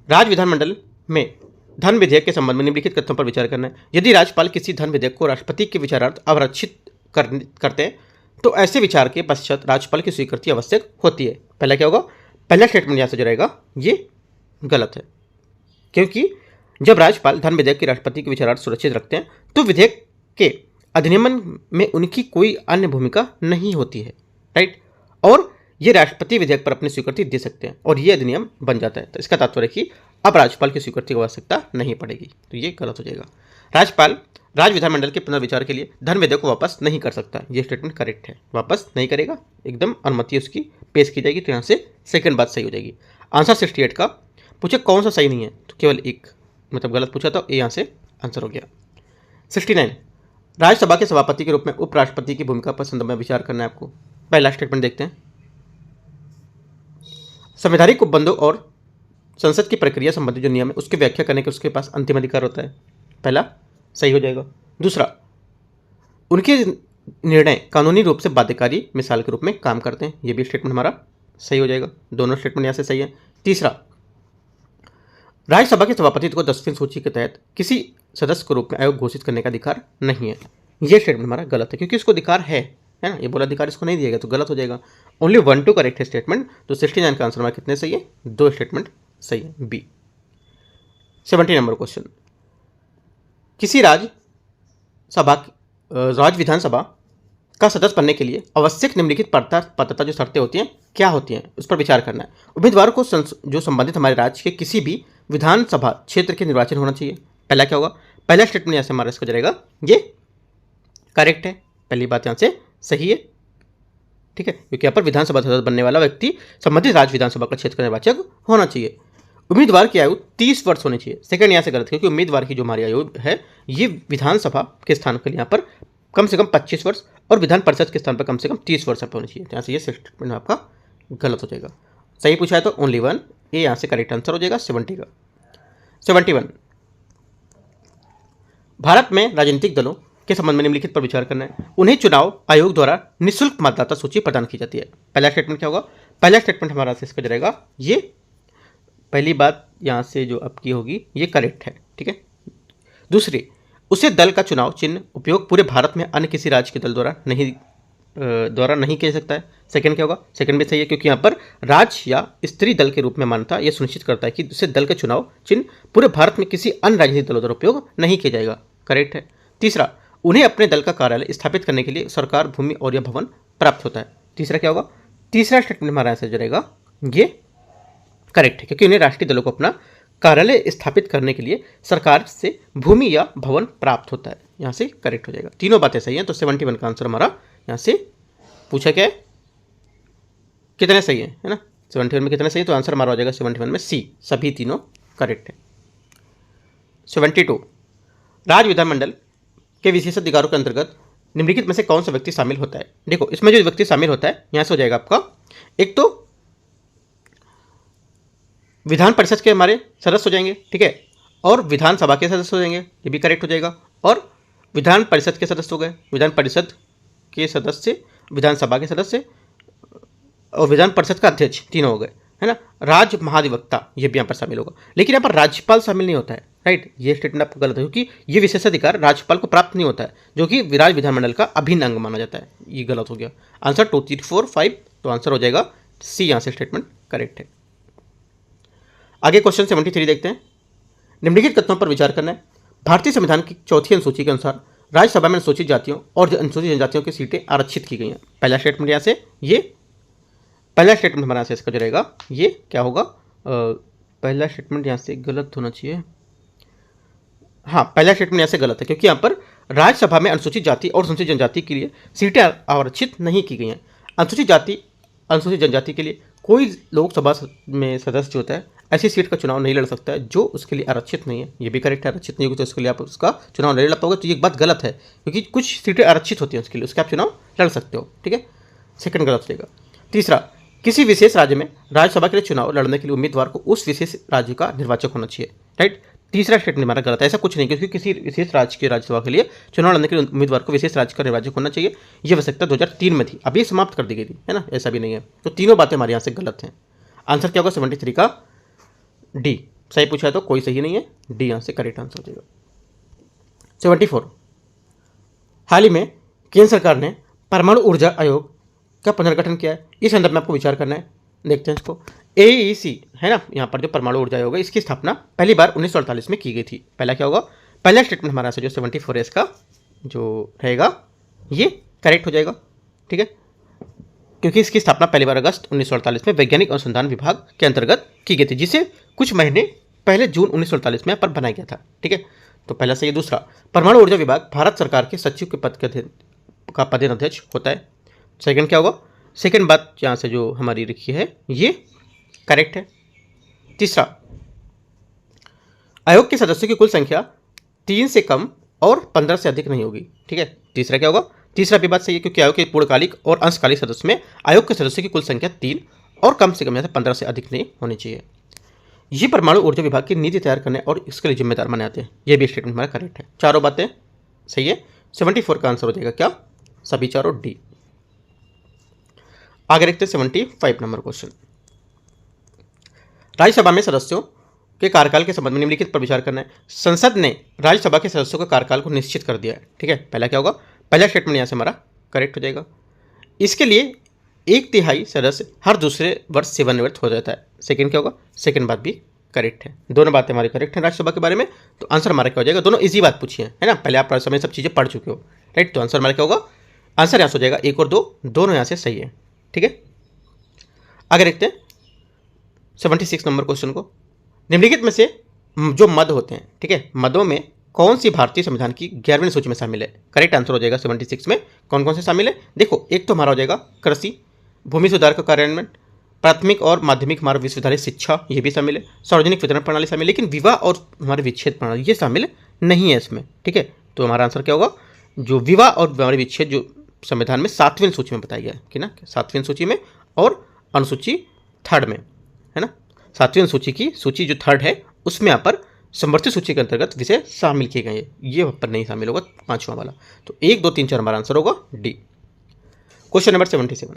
राज्य विधानमंडल में धन विधेयक के संबंध में निम्नलिखित कथनों पर विचार करना है। यदि राज्यपाल किसी धन विधेयक को राष्ट्रपति के विचारार्थ अवरक्षित करते हैं तो ऐसे विचार के पश्चात राज्यपाल की स्वीकृति आवश्यक होती है। पहला क्या होगा, पहला स्टेटमेंट यहाँ से जो रहेगा ये गलत है, क्योंकि जब राज्यपाल धन विधेयक के राष्ट्रपति के विचारार्थ सुरक्षित रखते हैं तो विधेयक के अधिनियमन में उनकी कोई अन्य भूमिका नहीं होती है, राइट। और ये राष्ट्रपति विधेयक पर अपनी स्वीकृति दे सकते हैं और ये अधिनियम बन जाता है। तो इसका तात्पर्य कि अब राज्यपाल की स्वीकृति की आवश्यकता नहीं पड़ेगी, तो ये गलत हो जाएगा। राज्यपाल राज्य विधानमंडल के पुनर्विचार के लिए धन विधेयक को वापस नहीं कर सकता, ये स्टेटमेंट करेक्ट है, वापस नहीं करेगा, एकदम अनुमति उसकी पेश की जाएगी। तो यहाँ से सेकंड बात सही हो जाएगी। आंसर 68 का पूछे कौन सा सही नहीं है, तो केवल एक मतलब गलत पूछा था, ये यहाँ से आंसर हो गया। 69, राज्यसभा के सभापति के रूप में उपराष्ट्रपति की भूमिका पर संदर्भ में विचार करना है आपको। पहला स्टेटमेंट देखते हैं। संवैधानिक उपबंधों और संसद की प्रक्रिया संबंधी जो नियम है उसकी व्याख्या करने के उसके पास अंतिम अधिकार होता है, पहला सही हो जाएगा। दूसरा, उनके निर्णय कानूनी रूप से बाध्यकारी मिसाल के रूप में काम करते हैं, ये भी स्टेटमेंट हमारा सही हो जाएगा। दोनों स्टेटमेंट यहाँ से सही है। तीसरा, राज्यसभा के सभापति को 10वीं सूची के तहत किसी सदस्य के रूप में आयोग घोषित करने का अधिकार नहीं है, यह स्टेटमेंट हमारा गलत है, क्योंकि इसको अधिकार है, है ना, ये बोला अधिकार इसको नहीं दिएगा तो गलत हो जाएगा। ओनली 1 2 करेक्ट है स्टेटमेंट, तो 69 का आंसर हमारा कितने सही है, 2 स्टेटमेंट सही है, बी। 70 नंबर क्वेश्चन, किसी राज्य विधानसभा का सदस्य बनने के लिए आवश्यक निम्नलिखित पात्रता जो शर्तें होती हैं क्या होती हैं, उस पर विचार करना है। उम्मीदवार को जो संबंधित हमारे राज्य के किसी भी विधानसभा क्षेत्र के निर्वाचन होना चाहिए। पहला क्या होगा, पहला स्टेटमेंट यहाँ से हमारा इसका जाएगा ये करेक्ट है, पहली बात यहाँ से सही है, ठीक है, क्योंकि यहाँ पर विधानसभा सदस्य बनने वाला व्यक्ति संबंधित राज्य विधानसभा का क्षेत्र का निर्वाचक होना चाहिए। उम्मीदवार की आयु 30 वर्ष होनी चाहिए। सेकंड यहाँ से गलत है, क्योंकि उम्मीदवार की जो हमारी आयु है ये विधानसभा के स्थान के लिए यहाँ पर कम से कम 25 वर्ष और विधान परिषद के स्थान पर कम से कम 30 वर्ष पर होनी चाहिए। यहाँ से ये स्टेटमेंट आपका गलत हो जाएगा। सही पूछा है तो ओनली 1, ये यहाँ से करेक्ट आंसर हो जाएगा 70 का। 71, भारत में राजनीतिक दलों के संबंध में निम्नलिखित पर विचार करना है। उन्हें चुनाव आयोग द्वारा निःशुल्क मतदाता सूची प्रदान की जाती है। पहला स्टेटमेंट क्या होगा, पहला स्टेटमेंट हमारा से इसका जाएगा ये पहली बात यहाँ से जो आपकी होगी ये करेक्ट है, ठीक है। दूसरी, उसे दल का चुनाव चिन्ह उपयोग पूरे भारत में अन्य किसी राज्य के दल द्वारा नहीं किया जा सकता है। सेकंड क्या होगा, सेकंड भी सही है, क्योंकि यहाँ पर राज्य या स्त्री दल के रूप में मान्यता यह सुनिश्चित करता है कि उसे दल का चुनाव चिन्ह पूरे भारत में किसी अन्य राजनीतिक दलों द्वारा उपयोग नहीं किया जाएगा, करेक्ट है। तीसरा, उन्हें अपने दल का कार्यालय स्थापित करने के लिए सरकार भूमि और या भवन प्राप्त होता है। तीसरा क्या होगा, तीसरा स्टेटमेंट हमारा आंसर जाएगा ये करेक्ट है, क्योंकि उन्हें राष्ट्रीय दलों को अपना कार्यालय स्थापित करने के लिए सरकार से भूमि या भवन प्राप्त होता है। यहाँ से करेक्ट हो जाएगा, तीनों बातें सही हैं। तो 71 का आंसर हमारा यहाँ से पूछा क्या है, कितने सही है ना, 71 में कितने सही, तो आंसर हमारा हो जाएगा 71 में सी, सभी तीनों करेक्ट है। 72, राज्य विधानमंडल के विशेष अधिकारों के अंतर्गत निम्नलिखित में से कौन सा व्यक्ति शामिल होता है। देखो इसमें जो व्यक्ति शामिल होता है यहाँ से हो जाएगा आपका, एक तो विधान परिषद के हमारे सदस्य हो जाएंगे, ठीक है, और विधानसभा के सदस्य हो जाएंगे, ये भी करेक्ट हो जाएगा। और विधान परिषद के सदस्य हो गए, विधान परिषद के सदस्य, विधानसभा के सदस्य और विधान परिषद का अध्यक्ष, तीनों हो गए, है ना। राज्य महाधिवक्ता ये भी यहाँ पर शामिल होगा, लेकिन यहाँ पर राज्यपाल शामिल नहीं होता है, राइट, ये स्टेटमेंट आपको गलत है, क्योंकि ये विशेषाधिकार राज्यपाल को प्राप्त नहीं होता है, जो कि राज्य विधानमंडल का अभिन्न अंग माना जाता है। ये गलत हो गया, आंसर 2 3 4 5, तो आंसर हो जाएगा सी, यहाँ से स्टेटमेंट करेक्ट है। आगे क्वेश्चन 73 देखते हैं। निम्नलिखित कथनों पर विचार करना है। भारतीय संविधान की 4वीं अनुसूची के अनुसार राज्यसभा में अनुसूचित जातियों और अनुसूचित जनजातियों की सीटें आरक्षित की गई हैं। पहला स्टेटमेंट यहाँ से ये पहला स्टेटमेंट हमारा से इसका जो रहेगा ये क्या होगा, पहला स्टेटमेंट यहाँ से गलत होना चाहिए, हाँ पहला स्टेटमेंट यहाँ से गलत है, क्योंकि यहाँ पर राज्यसभा में अनुसूचित जाति और अनुसूचित जनजाति के लिए सीटें आरक्षित नहीं की गई हैं। अनुसूचित जाति अनुसूचित जनजाति के लिए कोई लोकसभा में सदस्य जो होता है ऐसी सीट का चुनाव नहीं लड़ सकता है जो उसके लिए आरक्षित नहीं है। ये भी करेक्ट है, आरक्षित नहीं होगी तो उसके लिए आप उसका चुनाव नहीं लड़ पाओगे, तो ये एक बात गलत है, क्योंकि कुछ सीटें आरक्षित होती हैं उसके लिए, उसके आप चुनाव लड़ सकते हो, ठीक है, सेकंड गलत रहेगा। तीसरा, किसी विशेष राज्य में राज्यसभा के लिए चुनाव लड़ने के लिए उम्मीदवार को उस विशेष राज्य का निर्वाचक होना चाहिए, राइट। तीसरा स्टेटमेंट हमारा गलत है, ऐसा कुछ नहीं, क्योंकि किसी विशेष राज्य के राज्यसभा के लिए चुनाव लड़ने के लिए उम्मीदवार को विशेष राज्य का निर्वाचक होना चाहिए। ये आवश्यकता 2003 में थी, अभी समाप्त कर दी गई थी, है ना, ऐसा भी नहीं है। तो तीनों बातें हमारे यहाँ से गलत हैं। आंसर क्या होगा 73 का डी, सही पूछा है तो कोई सही नहीं है, डी यहाँ से करेक्ट आंसर हो जाएगा। 74, हाल ही में केंद्र सरकार ने परमाणु ऊर्जा आयोग का पुनर्गठन किया है, इस संदर्भ में आपको विचार करना है। देखते हैं इसको, AEC है ना, यहाँ पर जो परमाणु ऊर्जा आयोग है इसकी स्थापना पहली बार 1948 में की गई थी। पहला क्या होगा, पहला स्टेटमेंट हमारा जो 74 है इसका जो रहेगा ये करेक्ट हो जाएगा, ठीक है, क्योंकि इसकी स्थापना पहली बार अगस्त 1948 में वैज्ञानिक अनुसंधान विभाग के अंतर्गत की गई थी, जिसे कुछ महीने पहले जून 1948 में पर बनाया गया था, ठीक है, तो पहला सही है। दूसरा, परमाणु ऊर्जा विभाग भारत सरकार के सचिव के पद का पदेनाध्यक्ष होता है। सेकंड क्या होगा, सेकंड बात यहाँ से जो हमारी लिखी है ये करेक्ट है। तीसरा, आयोग के सदस्यों की कुल संख्या 3 से कम और 15 से अधिक नहीं होगी, ठीक है। तीसरा क्या होगा, तीसरा भी बात सही है, क्योंकि आयोग के पूर्णकालिक और अंशकालिक सदस्य में आयोग के सदस्यों की कुल संख्या 3 और कम से कम यहाँ से 15 से अधिक नहीं होनी चाहिए। ये परमाणु ऊर्जा विभाग की नीति तैयार करने और इसके लिए जिम्मेदार माने जाते हैं। ये भी स्टेटमेंट हमारा करेक्ट है, चारों बातें सही है। 74 का आंसर हो जाएगा क्या, सभी चारों डी। आगे देखते हैं 75 नंबर क्वेश्चन। राज्यसभा में सदस्यों के कार्यकाल के संबंध में निम्नलिखित पर विचार करना है। संसद ने राज्यसभा के सदस्यों के कार्यकाल को निश्चित कर दिया है, ठीक है। पहला क्या होगा, पहला स्टेटमेंट यहाँ से हमारा करेक्ट हो जाएगा। इसके लिए 1/3 सदस्य हर दूसरे वर्ष सेवानिवृत्त हो जाता है। सेकंड क्या होगा? सेकंड बात भी करेक्ट है। दोनों बातें हमारी करेक्ट हैं राज्यसभा के बारे में। तो आंसर हमारा क्या हो जाएगा? दोनों इजी बात पूछी है ना, पहले आप राज्यसभा में सब चीज़ें पढ़ चुके हो, राइट। तो आंसर हमारा क्या होगा? आंसर यहाँ से हो जाएगा 1 और 2, दोनों यहाँ से सही है, ठीक है। आगे देखते हैं 76 नंबर क्वेश्चन को। निम्नलिखित में से जो मद होते हैं, ठीक है, मदों में कौन सी भारतीय संविधान की 11वीं सूची में शामिल है? करेक्ट आंसर हो जाएगा 76 में कौन कौन से शामिल है। देखो, एक तो हमारा हो जाएगा कृषि, भूमि सुधार का कार्यान्वयन, प्राथमिक और माध्यमिक मार्ग विश्वविद्यालय शिक्षा, ये भी शामिल है, सार्वजनिक वितरण प्रणाली शामिल है, लेकिन विवाह और हमारे विच्छेद प्रणाली ये शामिल नहीं है इसमें, ठीक है। तो हमारा आंसर क्या होगा? जो विवाह और हमारे विच्छेद जो संविधान में 7वीं सूची में बताया गया है कि ना, 7वीं सूची में और अनुसूची 3rd में, है ना। 7वीं सूची की सूची जो 3rd है उसमें यहाँ पर समवर्ती सूची के अंतर्गत विषय शामिल किए गए हैं, ये पर नहीं शामिल होगा 5वां वाला। तो 1, 2, 3, 4 हमारा आंसर होगा डी। क्वेश्चन नंबर 77,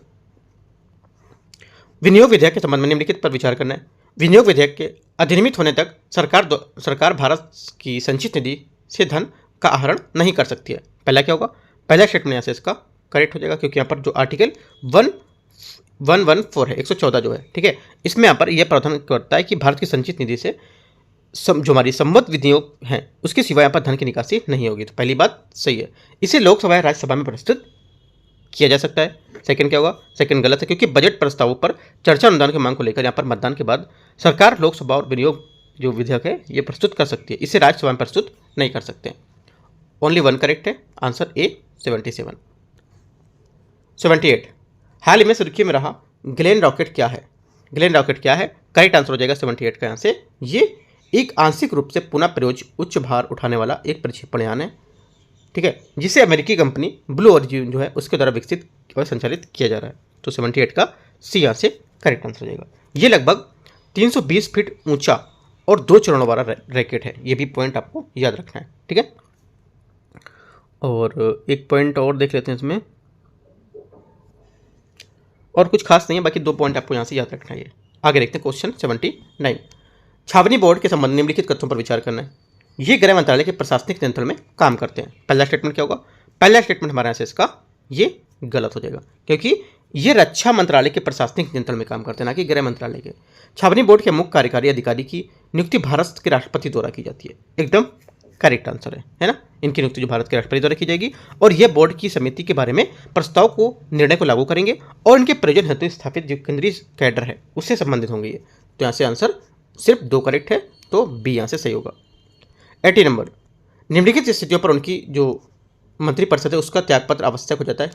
विनियोग विधेयक के संबंध में निम्नलिखित पर विचार करना है। विनियोग विधेयक के अधिनियमित होने तक सरकार भारत की संचित निधि से धन का आहरण नहीं कर सकती है। पहला क्या होगा? पहला स्टेटमेंट यहाँ से इसका करेक्ट हो जाएगा, क्योंकि यहाँ पर जो आर्टिकल 114 है, 114 जो है, ठीक है, इसमें यहाँ पर यह प्रावधान करता है कि भारत की संचित निधि से जो हमारी संबद्ध विनियोग है उसके सिवा यहाँ पर धन की निकासी नहीं होगी। तो पहली बात सही है। इसे लोकसभा या राज्यसभा में प्रस्तुत किया जा सकता है। सेकंड क्या होगा? सेकंड गलत है, क्योंकि बजट प्रस्तावों पर चर्चा अनुदान की मांग को लेकर यहाँ पर मतदान के बाद सरकार लोकसभा और विनियोग जो विधेयक है ये प्रस्तुत कर सकती है, इसे राज्यसभा में प्रस्तुत नहीं कर सकते। ओनली 1 करेक्ट है, आंसर ए 77। 78, हाल ही में सुर्खियों में रहा ग्लेन रॉकेट क्या है? ग्लेन रॉकेट क्या है? करेक्ट आंसर हो जाएगा 78 का यहाँ से। ये एक आंशिक रूप से पुनः प्रयोज्य उच्च भार उठाने वाला एक प्रक्षेपण यान है, ठीक है, जिसे अमेरिकी कंपनी ब्लू ओरिजिन जो है उसके द्वारा विकसित और संचालित किया जा रहा है। तो 78 का सी यहाँ से करेक्ट आंसर हो जाएगा। ये लगभग 320 फीट ऊंचा और 2 चरणों वाला रैकेट है, ये भी पॉइंट आपको याद रखना है, ठीक है। और एक पॉइंट और देख लेते हैं इसमें, और कुछ खास नहीं है, बाकी 2 पॉइंट आपको यहाँ से याद रखना है। आगे देखते हैं क्वेश्चन 79, छावनी बोर्ड के संबंध में निम्नलिखित तथ्यों पर विचार करना है। ये गृह मंत्रालय के प्रशासनिक नियंत्रण में काम करते हैं। पहला स्टेटमेंट क्या होगा? पहला स्टेटमेंट हमारे यहाँ से इसका ये गलत हो जाएगा, क्योंकि ये रक्षा मंत्रालय के प्रशासनिक नियंत्रण में काम करते हैं, ना कि गृह मंत्रालय के। छावनी बोर्ड के मुख्य कार्यकारी अधिकारी की नियुक्ति भारत के राष्ट्रपति द्वारा की जाती है, एकदम करेक्ट आंसर है ना। इनकी नियुक्ति जो भारत के राष्ट्रपति द्वारा की जाएगी, और यह बोर्ड की समिति के बारे में प्रस्ताव को निर्णय को लागू करेंगे और इनके प्रयोजन हेतु स्थापित जो केंद्रीय कैडर है उससे संबंधित होंगे ये। तो यहाँ से आंसर सिर्फ 2 करेक्ट है, तो बी यहाँ से सही होगा। 80 नंबर, निम्नलिखित स्थितियों पर उनकी जो मंत्रिपरिषद है उसका त्यागपत्र आवश्यक हो जाता है,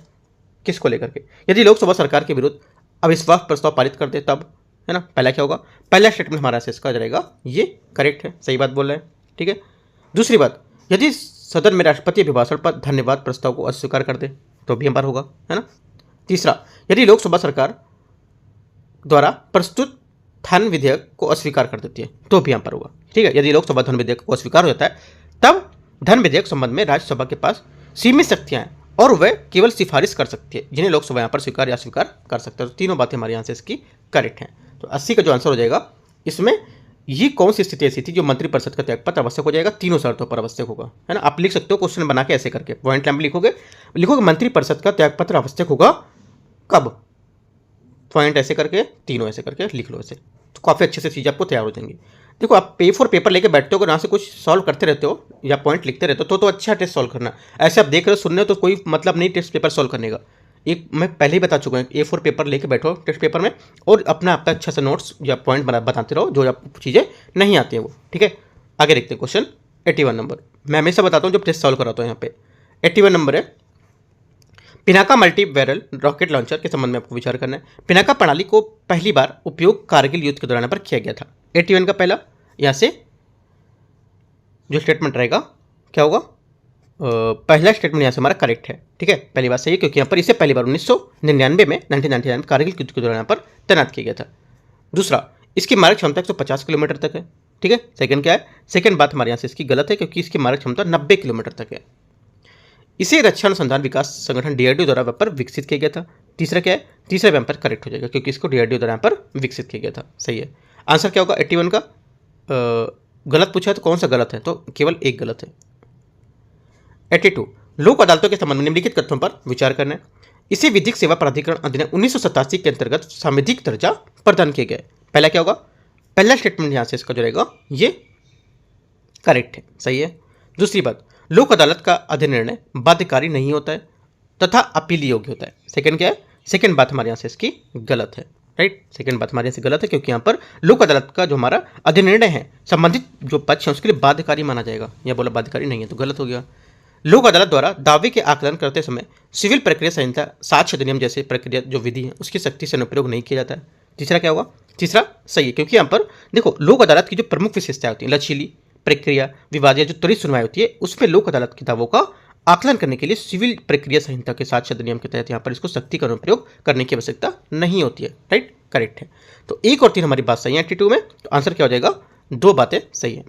किसको लेकर के? यदि लोकसभा सरकार के विरुद्ध अविश्वास प्रस्ताव पारित कर दे तब, है ना। पहला क्या होगा? पहला स्टेटमेंट हमारा से इसका जाएगा ये करेक्ट है, सही बात बोल रहे हैं, ठीक है। दूसरी बात, यदि सदन में राष्ट्रपति अभिभाषण पर धन्यवाद प्रस्ताव को अस्वीकार कर दे तो भी हमारा होगा, है ना। तीसरा, यदि लोकसभा सरकार द्वारा प्रस्तुत धन विधेयक को अस्वीकार कर देती है तो भी यहाँ पर होगा, ठीक है। यदि लोकसभा धन विधेयक को अस्वीकार हो जाता है तब धन विधेयक संबंध में राज्यसभा के पास सीमित शक्तियां हैं और वह केवल सिफारिश कर सकती है, जिन्हें लोकसभा यहाँ पर स्वीकार या अस्वीकार कर सकता है। तो तीनों बातें हमारे यहाँ से इसकी करेक्ट हैं। तो 80 का जो आंसर हो जाएगा, इसमें ये कौन सी स्थिति ऐसी थी जो मंत्रिपरिषद का त्यागपत्र आवश्यक हो जाएगा? तीनों शर्तों पर आवश्यक होगा, है ना। आप लिख सकते हो क्वेश्चन बना के ऐसे करके, पॉइंट लाइन लिखोगे मंत्रिपरिषद का त्यागपत्र आवश्यक होगा कब, पॉइंट ऐसे करके, तीनों ऐसे करके लिख लो ऐसे, तो काफ़ी अच्छे से चीज़ें आपको तैयार हो जाएंगी। देखो, आप A4 पेपर लेके बैठते हो, अगर यहाँ से कुछ सॉल्व करते रहते हो या पॉइंट लिखते रहते हो तो अच्छा टेस्ट सॉल्व करना। ऐसे आप देख रहे हो, सुन रहे हो तो कोई मतलब नहीं टेस्ट पेपर सॉल्व करने का। एक मैं पहले ही बता चुका हूँ, A4 पेपर लेके बैठो टेस्ट पेपर में और अपना आपका अच्छा सा नोट्स या पॉइंट बताते रहो जो आपको चीज़ें नहीं आती हैं वो, ठीक है। आगे देखते हैं क्वेश्चन 81 नंबर। मैं हमेशा बताता हूँ जब टेस्ट सॉल्व कराता हूँ, यहाँ पे 81 नंबर है, Pinaka multi barrel rocket launcher के संबंध में आपको विचार करना है। पिनाका प्रणाली को पहली बार उपयोग कारगिल युद्ध के दौरान पर किया गया था। 81 का पहला यहाँ से जो स्टेटमेंट रहेगा क्या होगा? पहला स्टेटमेंट यहाँ से हमारा करेक्ट है, ठीक है, पहली बात सही है, क्योंकि यहाँ पर इसे पहली बार 1999 में 1999 में कारगिल युद्ध के दौरान पर तैनात किया गया था। दूसरा, इसकी मारक क्षमता 150 किलोमीटर तक है, ठीक है। सेकंड क्या है? सेकंड बात हमारे यहाँ से इसकी गलत है, क्योंकि इसकी मारक क्षमता 90 किलोमीटर तक है। इसे रक्षा अनुसंधान विकास संगठन DRDO द्वारा वहाँ पर विकसित किया गया था। तीसरा क्या है? तीसरा यहाँ पर करेक्ट हो जाएगा, क्योंकि इसको DRDO द्वारा यहाँ पर विकसित किया गया था, सही है। आंसर क्या होगा? 81 का गलत पूछा है तो कौन सा गलत है? तो केवल एक गलत है। 82, लोक अदालतों के संबंध में निम्नलिखित तथ्यों पर विचार करना है। इसे विधिक सेवा प्राधिकरण अधिनियम 1987 के अंतर्गत सांविधिक दर्जा प्रदान किए गए। पहला क्या होगा, पहला स्टेटमेंट यहाँ से इसका जो रहेगा ये करेक्ट है, सही है। दूसरी बात, लोक अदालत का अधिनिर्णय बाध्यकारी नहीं होता है तथा अपील योग्य होता है। सेकंड क्या है, सेकंड बात हमारे यहाँ से इसकी गलत है, राइट। सेकंड बात हमारे यहाँ से गलत है क्योंकि यहाँ पर लोक अदालत का जो हमारा अधिनिर्णय है संबंधित जो पक्ष है उसके लिए बाध्यकारी माना जाएगा। यह बोला बाध्यकारी नहीं है तो गलत हो गया। लोक अदालत द्वारा दावे के आकलन करते समय सिविल प्रक्रिया संहिता, साक्ष्य अधिनियम जैसे प्रक्रिया जो विधि है उसकी सख्ती से अनुप्रयोग नहीं किया जाता है। तीसरा क्या होगा, तीसरा सही है क्योंकि यहाँ पर देखो लोक अदालत की जो प्रमुख विशेषताएं होती है, लचीली प्रक्रिया, विवाद या जो त्वरित सुनवाई होती है, उसमें लोक अदालत के दावों का आकलन करने के लिए सिविल प्रक्रिया संहिता के साक्ष्य अधिनियम के तहत यहाँ पर इसको सख्ती का अनुप्रयोग करने की आवश्यकता नहीं होती है, राइट, करेक्ट है। तो 1 और 3 हमारी बात सही है 82 में, तो आंसर क्या हो जाएगा, 2 बातें सही है।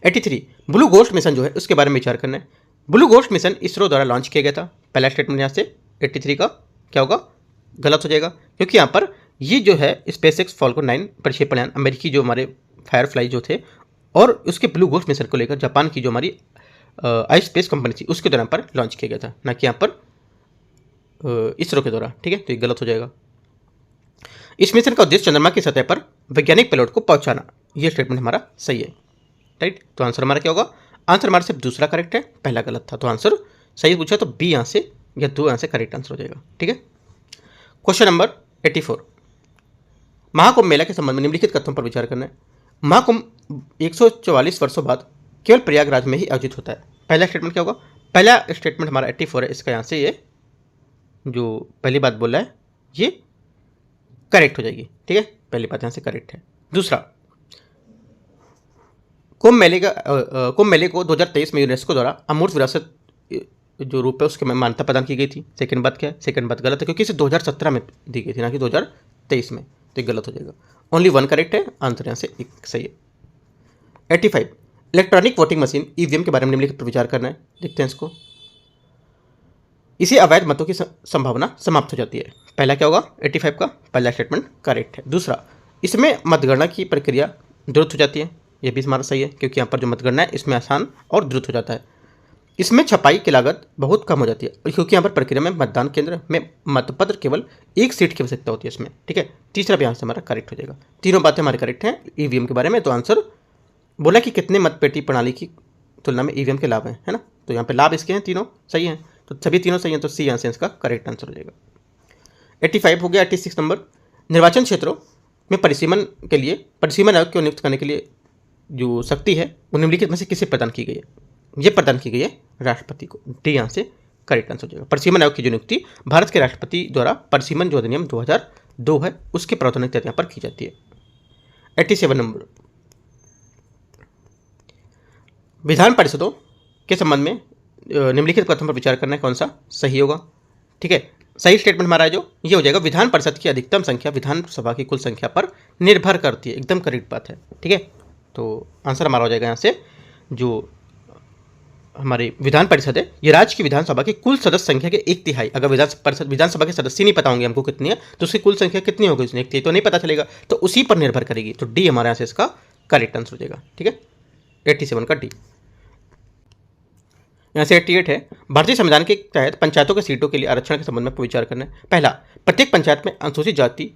83 ब्लू गोस्ट मिशन जो है उसके बारे में विचार करना है। ब्लू गोस्ट मिशन इसरो द्वारा लॉन्च किया गया था। पहला स्टेटमेंट यहाँ से 83 का क्या होगा, गलत हो जाएगा क्योंकि यहाँ पर ये जो है स्पेसएक्स फॉल्कन 9 प्रक्षेपण यान अमेरिकी जो हमारे फायरफ्लाई जो थे और उसके ब्लू गोस्ट मिशन को लेकर जापान की जो हमारी आई स्पेस कंपनी थी उसके द्वारा पर लॉन्च किया गया था, ना कि यहाँ पर इसरो के द्वारा, ठीक है। तो ये गलत हो जाएगा। इस मिशन का उद्देश्य चंद्रमा की सतह पर वैज्ञानिक पेलोड को पहुंचाना, ये स्टेटमेंट हमारा सही है, राइट। तो आंसर हमारा क्या होगा, आंसर हमारा सिर्फ दूसरा करेक्ट है, पहला गलत था। तो आंसर सही पूछा तो बी यहाँ से या 2 यहाँ से करेक्ट आंसर हो जाएगा, ठीक है। क्वेश्चन नंबर 84 महाकुंभ मेला के संबंध में निम्नलिखित कथनों पर विचार करना है। महाकुंभ 144 वर्षों बाद केवल प्रयागराज में ही आयोजित होता है। पहला स्टेटमेंट क्या होगा, पहला स्टेटमेंट हमारा 84 है, इसका यहाँ से ये जो पहली बात बोला है ये करेक्ट हो जाएगी, ठीक है, पहली बात यहाँ से करेक्ट है। दूसरा, कुंभ मेले को 2023 में यूनेस्को द्वारा अमूर्त विरासत जो रूप है उसके में मान्यता प्रदान की गई थी। सेकंड बात क्या है, सेकंड बात गलत है क्योंकि इसे 2017 में दी गई थी, ना कि 2023 में, तो ये गलत हो जाएगा। ओनली 1 करेक्ट है, आंसर यहाँ से 1 सही है। 85 इलेक्ट्रॉनिक वोटिंग मशीन ईवीएम के बारे में निम्नलिखित पर विचार करना है। देखते हैं इसको। इसे अवैध मतों की संभावना समाप्त हो जाती है। पहला क्या होगा, 85 का पहला स्टेटमेंट करेक्ट है। दूसरा, इसमें मतगणना की प्रक्रिया द्रुत हो जाती है, यह भी हमारा सही है क्योंकि यहाँ पर जो मतगणना है इसमें आसान और द्रुत हो जाता है। इसमें छपाई की लागत बहुत कम हो जाती है क्योंकि यहाँ पर प्रक्रिया में मतदान केंद्र में मतपत्र केवल 1 सीट की आवश्यकता होती है इसमें, ठीक है। तीसरा भी यहाँ से हमारा करेक्ट हो जाएगा। तीनों बातें हमारे करेक्ट हैं ईवीएम के बारे में। तो आंसर बोला कि कितने मतपेटी प्रणाली की तुलना में ईवीएम के लाभ हैं, है ना, तो यहाँ पे लाभ इसके हैं, तीनों सही हैं, तो सभी तीनों सही हैं, तो सी यहाँ से इसका करेक्ट आंसर हो जाएगा। 85 हो गया। 86 नंबर, निर्वाचन क्षेत्रों में परिसीमन के लिए परिसीमन आयोग को नियुक्त करने के लिए जो शक्ति है वो निम्नलिखित में से किसे प्रदान की गई है। ये प्रदान की गई है राष्ट्रपति को, डी यहाँ से करेक्ट आंसर हो जाएगा। परिसीमन आयोग की जो नियुक्ति भारत के राष्ट्रपति द्वारा परिसीमन जो अधिनियम 2002 है उसके प्रावधान के तहत यहाँ पर की जाती है। 87 नंबर, विधान परिषदों के संबंध में निम्नलिखित कथन पर विचार करना है, कौन सा सही होगा, ठीक है। सही स्टेटमेंट हमारा जो ये हो जाएगा, विधान परिषद की अधिकतम संख्या विधानसभा की कुल संख्या पर निर्भर करती है, एकदम करेक्ट बात है, ठीक है। तो आंसर हमारा हो जाएगा यहाँ से जो हमारी विधान परिषद है ये राज्य की विधानसभा की कुल सदस्य संख्या के 1/3, अगर विधानसभा के सदस्य नहीं पता होंगे हमको कितनी है तो उसकी कुल संख्या कितनी होगी उसने 1/3 तो नहीं पता चलेगा, तो उसी पर निर्भर करेगी। तो डी हमारे यहाँ से इसका करेक्ट आंसर हो जाएगा, ठीक है। 87 का डी। यहाँ से 88 है, भारतीय संविधान के तहत पंचायतों के सीटों के लिए आरक्षण के संबंध में विचार करना है। पहला, प्रत्येक पंचायत में अनुसूचित जाति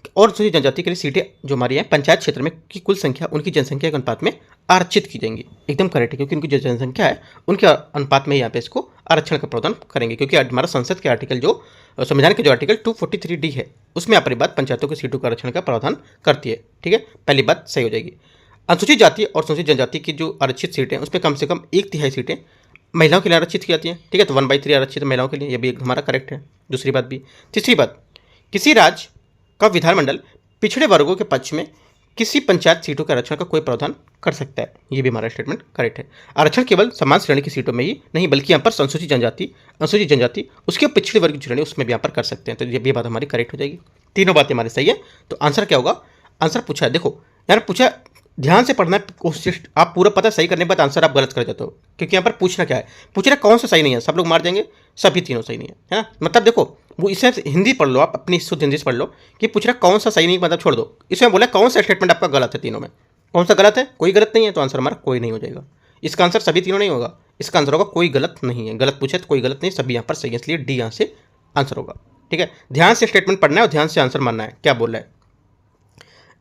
और अनुसूचित जनजाति के लिए सीटें जो हमारी हैं पंचायत क्षेत्र में की कुल संख्या उनकी जनसंख्या के अनुपात में आरक्षित की जाएंगी, एकदम करेक्ट है क्योंकि उनकी जो जनसंख्या है उनके अनुपात में यहाँ पे इसको आरक्षण का प्रावधान करेंगे क्योंकि हमारा संसद के आर्टिकल जो संविधान के जो आर्टिकल 243D है उसमें यहाँ पर बात पंचायतों के सीटों का आरक्षण का प्रावधान करती है, ठीक है, पहली बात सही हो जाएगी। अनुसूचित जाति और अनुसूचित जनजाति की जो आरक्षित सीटें उसमें कम से कम 1/3 सीटें महिलाओं के लिए आरक्षित की जाती हैं, ठीक है, तो 1/3 आरक्षित महिलाओं के लिए, यह भी हमारा करेक्ट है। दूसरी बात भी। तीसरी बात, किसी राज्य का विधानमंडल पिछड़े वर्गों के पक्ष में किसी पंचायत सीटों के आरक्षण का कोई प्रावधान कर सकता है, ये भी हमारा स्टेटमेंट करेक्ट है। आरक्षण केवल समान श्रेणी की सीटों में ही नहीं बल्कि यहाँ पर अनुसूचित जनजाति उसके पिछड़े वर्ग की श्रेणी उसमें भी यहाँ पर कर सकते हैं, तो ये भी बात हमारी करेक्ट हो जाएगी। तीनों बातें हमारी सही है। तो आंसर क्या होगा, आंसर पूछा है, देखो यार पूछा, ध्यान से पढ़ना कोशिश, आप पूरा पता सही करने के बाद आंसर आप गलत कर जाते हो क्योंकि यहाँ पर पूछना क्या है, पूछ रहा कौन सा सही नहीं है, सब लोग मार जाएंगे, सभी तीनों सही नहीं है ना, मतलब देखो वो इससे हिंदी पढ़ लो, आप अपनी शुद्ध हिंदी से पढ़ लो कि पूछ रहा कौन सा सही नहीं, मतलब छोड़ दो, इसमें बोला कौन सा स्टेटमेंट आपका गलत है, तीनों में कौन सा गलत है, कोई गलत नहीं है, तो आंसर हमारा कोई नहीं हो जाएगा। इसका आंसर सभी तीनों नहीं होगा, इसका आंसर होगा कोई गलत नहीं है। गलत पूछे तो कोई गलत नहीं, सभी यहाँ पर सही है, इसलिए डी यहाँ से आंसर होगा। ठीक है, ध्यान से स्टेटमेंट पढ़ना है और ध्यान से आंसर मानना है क्या बोल रहा है।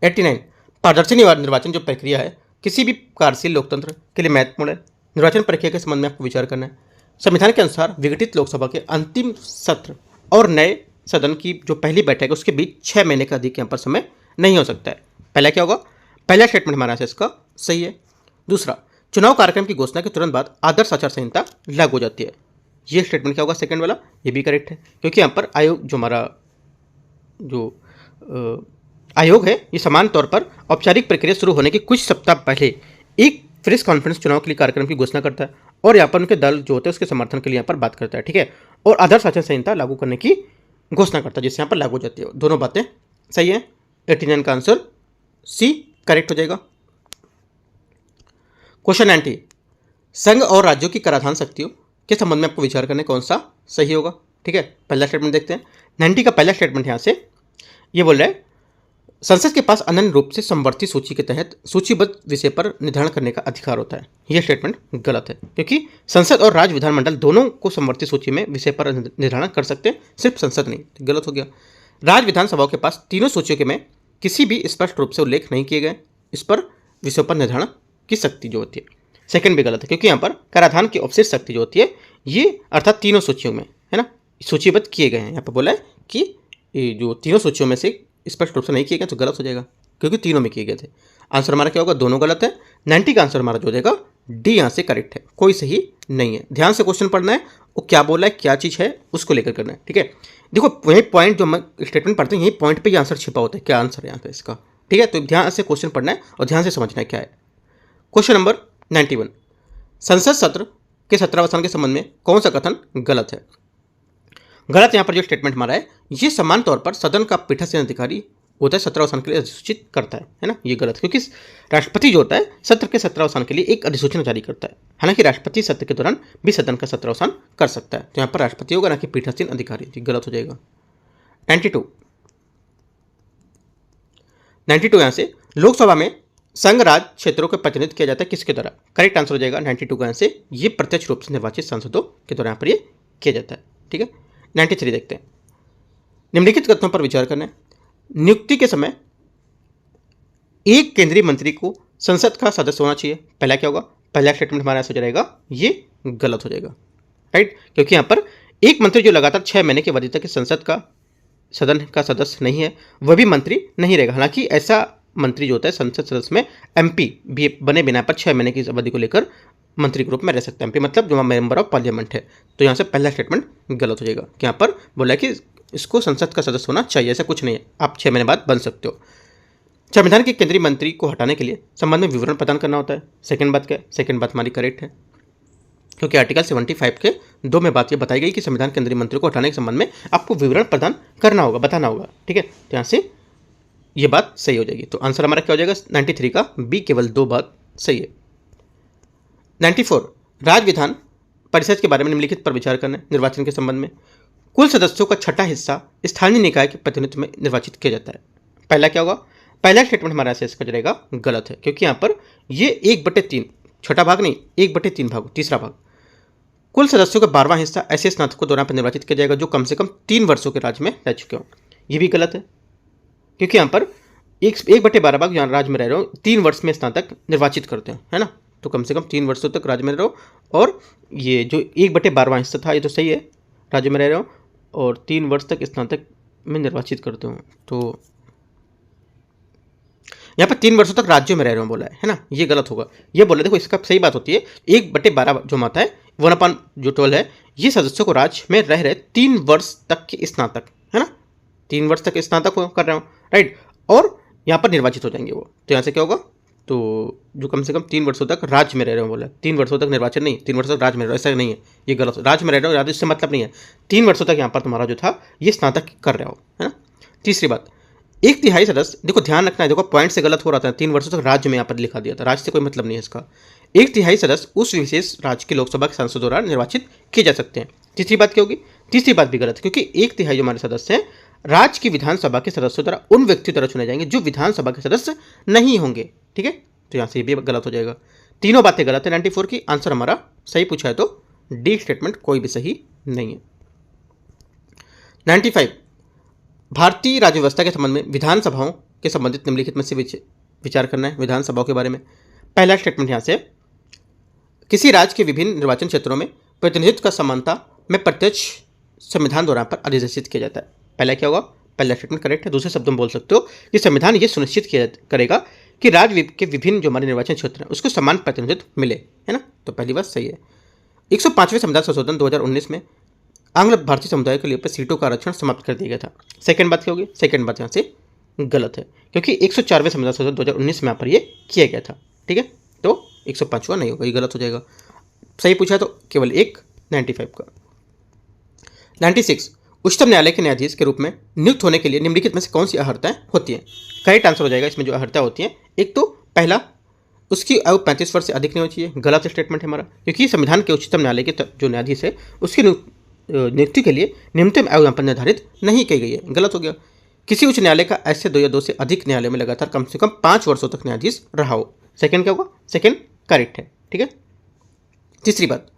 89, पारदर्शी निर्वाचन जो प्रक्रिया है किसी भी कार्यशील लोकतंत्र के लिए महत्वपूर्ण है। निर्वाचन प्रक्रिया के संबंध में आपको विचार करना है। संविधान के अनुसार विघटित लोकसभा के अंतिम सत्र और नए सदन की जो पहली बैठक है उसके बीच 6 महीने का अधिक यहाँ पर समय नहीं हो सकता है। पहला क्या होगा, पहला स्टेटमेंट हमारा से इसका सही है। दूसरा, चुनाव कार्यक्रम की घोषणा के तुरंत बाद आदर्श आचार संहिता लागू हो जाती है। ये स्टेटमेंट क्या होगा, सेकंड वाला, ये भी करेक्ट है, क्योंकि यहाँ पर आयोग जो हमारा जो आयोग है ये समान तौर पर औपचारिक प्रक्रिया शुरू होने के कुछ सप्ताह पहले एक प्रेस कॉन्फ्रेंस चुनाव के लिए कार्यक्रम की घोषणा करता है और यहाँ पर उनके दल जो होते हैं उसके समर्थन के लिए यहाँ पर बात करता है। ठीक है, और आदर्श आचार संहिता लागू करने की घोषणा करता है जिससे यहाँ पर लागू हो जाती है। दोनों बातें सही है। 89 का आंसर सी करेक्ट हो जाएगा। क्वेश्चन 90, संघ और राज्यों की कराधान शक्तियों के संबंध में आपको विचार करने कौन सा सही होगा। ठीक है, पहला स्टेटमेंट देखते हैं। 90 का पहला स्टेटमेंट यहाँ से ये बोल रहा है, संसद के पास अनन्य रूप से समवर्ती सूची के तहत सूचीबद्ध विषय पर निर्धारण करने का अधिकार होता है। यह स्टेटमेंट गलत है, क्योंकि संसद और राज्य विधानमंडल दोनों को समवर्ती सूची में विषय पर निर्धारण कर सकते हैं, सिर्फ संसद नहीं। तो गलत हो गया। राज्य विधानसभाओं के पास तीनों सूचियों के में किसी भी स्पष्ट रूप से उल्लेख नहीं किए गए इस पर विषयों पर निर्धारण की शक्ति जो होती है। सेकंड भी गलत है, क्योंकि यहाँ पर कराधान की उपशेष शक्ति जो होती है ये अर्थात तीनों सूचियों में है ना सूचीबद्ध किए गए हैं। यहाँ पर बोला है कि जो तीनों सूचियों में से स्पष्ट रूप से नहीं किए गए तो गलत हो जाएगा, क्योंकि तीनों में किए गए थे। आंसर हमारा क्या होगा, दोनों गलत है। 90 का आंसर हमारा जो हो जाएगा डी यहाँ से करेक्ट है, कोई सही नहीं है। ध्यान से क्वेश्चन पढ़ना है, वो क्या बोला है क्या चीज़ है उसको लेकर करना है। ठीक है, देखो वही पॉइंट जो हम स्टेटमेंट पढ़ते हैं यही पॉइंट पे ही आंसर छिपा होता है, क्या आंसर है यहाँ पे इसका। ठीक है, तो ध्यान से क्वेश्चन पढ़ना है और ध्यान से समझना है क्या है। क्वेश्चन नंबर 91, संसद सत्र के सत्रावसान के संबंध में कौन सा कथन गलत है। गलत यहाँ पर जो स्टेटमेंट हमारा है, ये समान तौर पर सदन का पीठासीन अधिकारी होता है सत्रावसान के लिए अधिसूचित करता है ना। ये गलत, क्योंकि राष्ट्रपति जो होता है सत्र के सत्रावसान के लिए एक अधिसूचना जारी करता है। हालांकि राष्ट्रपति सत्र के दौरान भी सदन का सत्रावसान कर सकता है, तो यहाँ पर राष्ट्रपति होगा ना कि पीठासीन अधिकारी। तो गलत हो जाएगा। 92 यहाँ से लोकसभा में संघ राज्य क्षेत्रों का प्रतिनिधित्व किया जाता है किसके द्वारा। करेक्ट आंसर हो जाएगा 92 का यहाँ से ये प्रत्यक्ष रूप से निर्वाचित सांसदों के द्वारा यहाँ पर ये किया जाता है। ठीक है, 93 देखते हैं। निम्नलिखित कथनों पर विचार करना है। नियुक्ति के समय एक केंद्रीय मंत्री को संसद का सदस्य होना चाहिए। पहला क्या होगा, पहला स्टेटमेंट हमारा ऐसा हो जाएगा, ये गलत हो जाएगा। राइट, क्योंकि यहाँ पर एक मंत्री जो लगातार 6 महीने की अवधि तक संसद का सदन का सदस्य नहीं है वह भी मंत्री नहीं रहेगा। हालांकि ऐसा मंत्री जो होता है संसद सदस्य में MP भी बने बिना पर 6 महीने की अवधि को लेकर मंत्री के रूप में रह सकता है। MP मतलब जो मेंबर ऑफ पार्लियामेंट है। तो यहाँ से पहला स्टेटमेंट गलत हो जाएगा कि यहाँ पर बोला कि इसको संसद का सदस्य होना चाहिए, ऐसा कुछ नहीं है, आप 6 महीने बाद बन सकते हो। संविधान के केंद्रीय मंत्री को हटाने के लिए संबंध में विवरण प्रदान करना होता है। सेकंड बात क्या है, सेकंड बात हमारी करेक्ट है, क्योंकि आर्टिकल 75 के 2 में बात ये बताई गई कि संविधान केंद्रीय मंत्री को हटाने के संबंध में आपको विवरण प्रदान करना होगा, बताना होगा। ठीक है, तो यहाँ से ये बात सही हो जाएगी। तो आंसर हमारा क्या हो जाएगा 93 का बी, केवल 2 बात सही है। 94, राज्य विधान परिषद के बारे में निम्नलिखित पर विचार करना है। निर्वाचन के संबंध में कुल सदस्यों का छठा हिस्सा स्थानीय निकाय के प्रतिनिधित्व में निर्वाचित किया जाता है। पहला क्या होगा, पहला स्टेटमेंट हमारा ऐसे इसका जाएगा गलत है, क्योंकि यहाँ पर ये 1/3 छठा भाग नहीं 1/3 भाग तीसरा भाग कुल सदस्यों का 12वां हिस्सा ऐसे स्नातकों द्वारा पर निर्वाचित किया जाएगा जो कम से कम 3 वर्षों के राज्य में रह चुके हों। ये भी गलत है, क्योंकि यहाँ पर 1/12 भाग यहाँ राज्य में रह रहे हो 3 वर्ष में स्नातक निर्वाचित करते हैं, है ना। तो कम से कम 3 वर्षों तक राज्य में रहो, और ये जो 1/12वां हिस्सा था ये तो सही है, राज्य में रह रहे हो और 3 वर्ष तक स्नातक में निर्वाचित करते हो। तो यहाँ पर 3 वर्षों तक राज्यों में रह रहे हो बोला है ना, ये गलत होगा। ये बोला देखो इसका सही बात होती है 1/12 जो माता है 1/12 है, ये सदस्यों को राज्य में रह रहे 3 वर्ष तक के स्नातक, है ना, 3 वर्ष तक स्नातक कर रहे हो, राइट, और यहाँ पर निर्वाचित हो जाएंगे वो। तो यहाँ से क्या होगा, तो जो कम से कम 3 वर्षों तक राज्य में रह रहे हो बोला, 3 वर्षों तक निर्वाचन नहीं, 3 वर्षों तक राज्य में रह रहे हो, ऐसा नहीं है, ये गलत। राज्य में रह रहे हो, राज्य से मतलब नहीं है, 3 वर्षों तक यहाँ पर तुम्हारा जो था ये स्नातक कर रहे हो, है ना। तीसरी बात, 1/3 सदस्य, देखो ध्यान रखना है, देखो पॉइंट से गलत हो रहा था, 3 वर्षों तक राज्य में यहाँ पर लिखा दिया था, राज्य से कोई मतलब नहीं है इसका। 1/3 सदस्य उस विशेष राज्य के लोकसभा के सांसदों द्वारा निर्वाचित किए जा सकते हैं। तीसरी बात क्या होगी, तीसरी बात भी गलत है, क्योंकि 1/3 जो हमारे सदस्य हैं राज्य की विधानसभा के सदस्यों द्वारा उन व्यक्तियों द्वारा चुने जाएंगे जो विधानसभा के सदस्य नहीं होंगे। ठीक है, तो यहाँ से ये भी गलत हो जाएगा। तीनों बातें गलत है 94 की। आंसर हमारा सही पूछा है तो डी स्टेटमेंट कोई भी सही नहीं है। 95 भारतीय राज्य व्यवस्था के संबंध में विधानसभाओं के संबंधित निम्नलिखित में से विचार करना है विधानसभाओं के बारे में। पहला स्टेटमेंट यहाँ से, किसी राज्य के विभिन्न निर्वाचन क्षेत्रों में प्रतिनिधित्व का समानता में प्रत्यक्ष संविधान द्वारा पर अधिसूचित किया जाता है। पहला क्या होगा? पहला स्टेटमेंट करेक्ट है। दूसरे शब्दों में बोल सकते हो कि संविधान ये सुनिश्चित करेगा कि राज्य के विभिन्न जो हमारे निर्वाचन क्षेत्र हैं उसको समान प्रतिनिधित्व मिले, है ना। तो पहली बात सही है। 105वें संविधान संशोधन 2019 में आंग्ल भारतीय समुदाय के लिए पर सीटों का आरक्षण समाप्त कर दिया गया था। सेकंड बात क्या होगी? सेकंड बात यहाँ से गलत है क्योंकि 104वें संविधान संशोधन 2019 में यहाँ पर ये किया गया था, ठीक है। तो 105वां नहीं होगा, ये गलत हो जाएगा। सही पूछा तो केवल एक 95 का। 96 उच्चतम न्यायालय के न्यायाधीश के रूप में नियुक्त होने के लिए निम्नलिखित में से कौन सी अर्हताएं होती हैं? करेक्ट आंसर हो जाएगा इसमें जो अर्हता होती हैं, एक तो पहला उसकी आयु 35 वर्ष से अधिक नहीं होनी चाहिए। गलत स्टेटमेंट है हमारा क्योंकि संविधान के उच्चतम न्यायालय के जो न्यायाधीश है उसकी नियुक्ति के लिए न्यूनतम आयु यहाँ पर निर्धारित नहीं की गई है, गलत हो गया। किसी उच्च न्यायालय का ऐसे 2 या 2 से अधिक न्यायालय में लगातार कम से कम 5 वर्षों तक न्यायाधीश रहा हो। सेकंड क्या होगा? सेकंड करेक्ट है, ठीक है। तीसरी बात,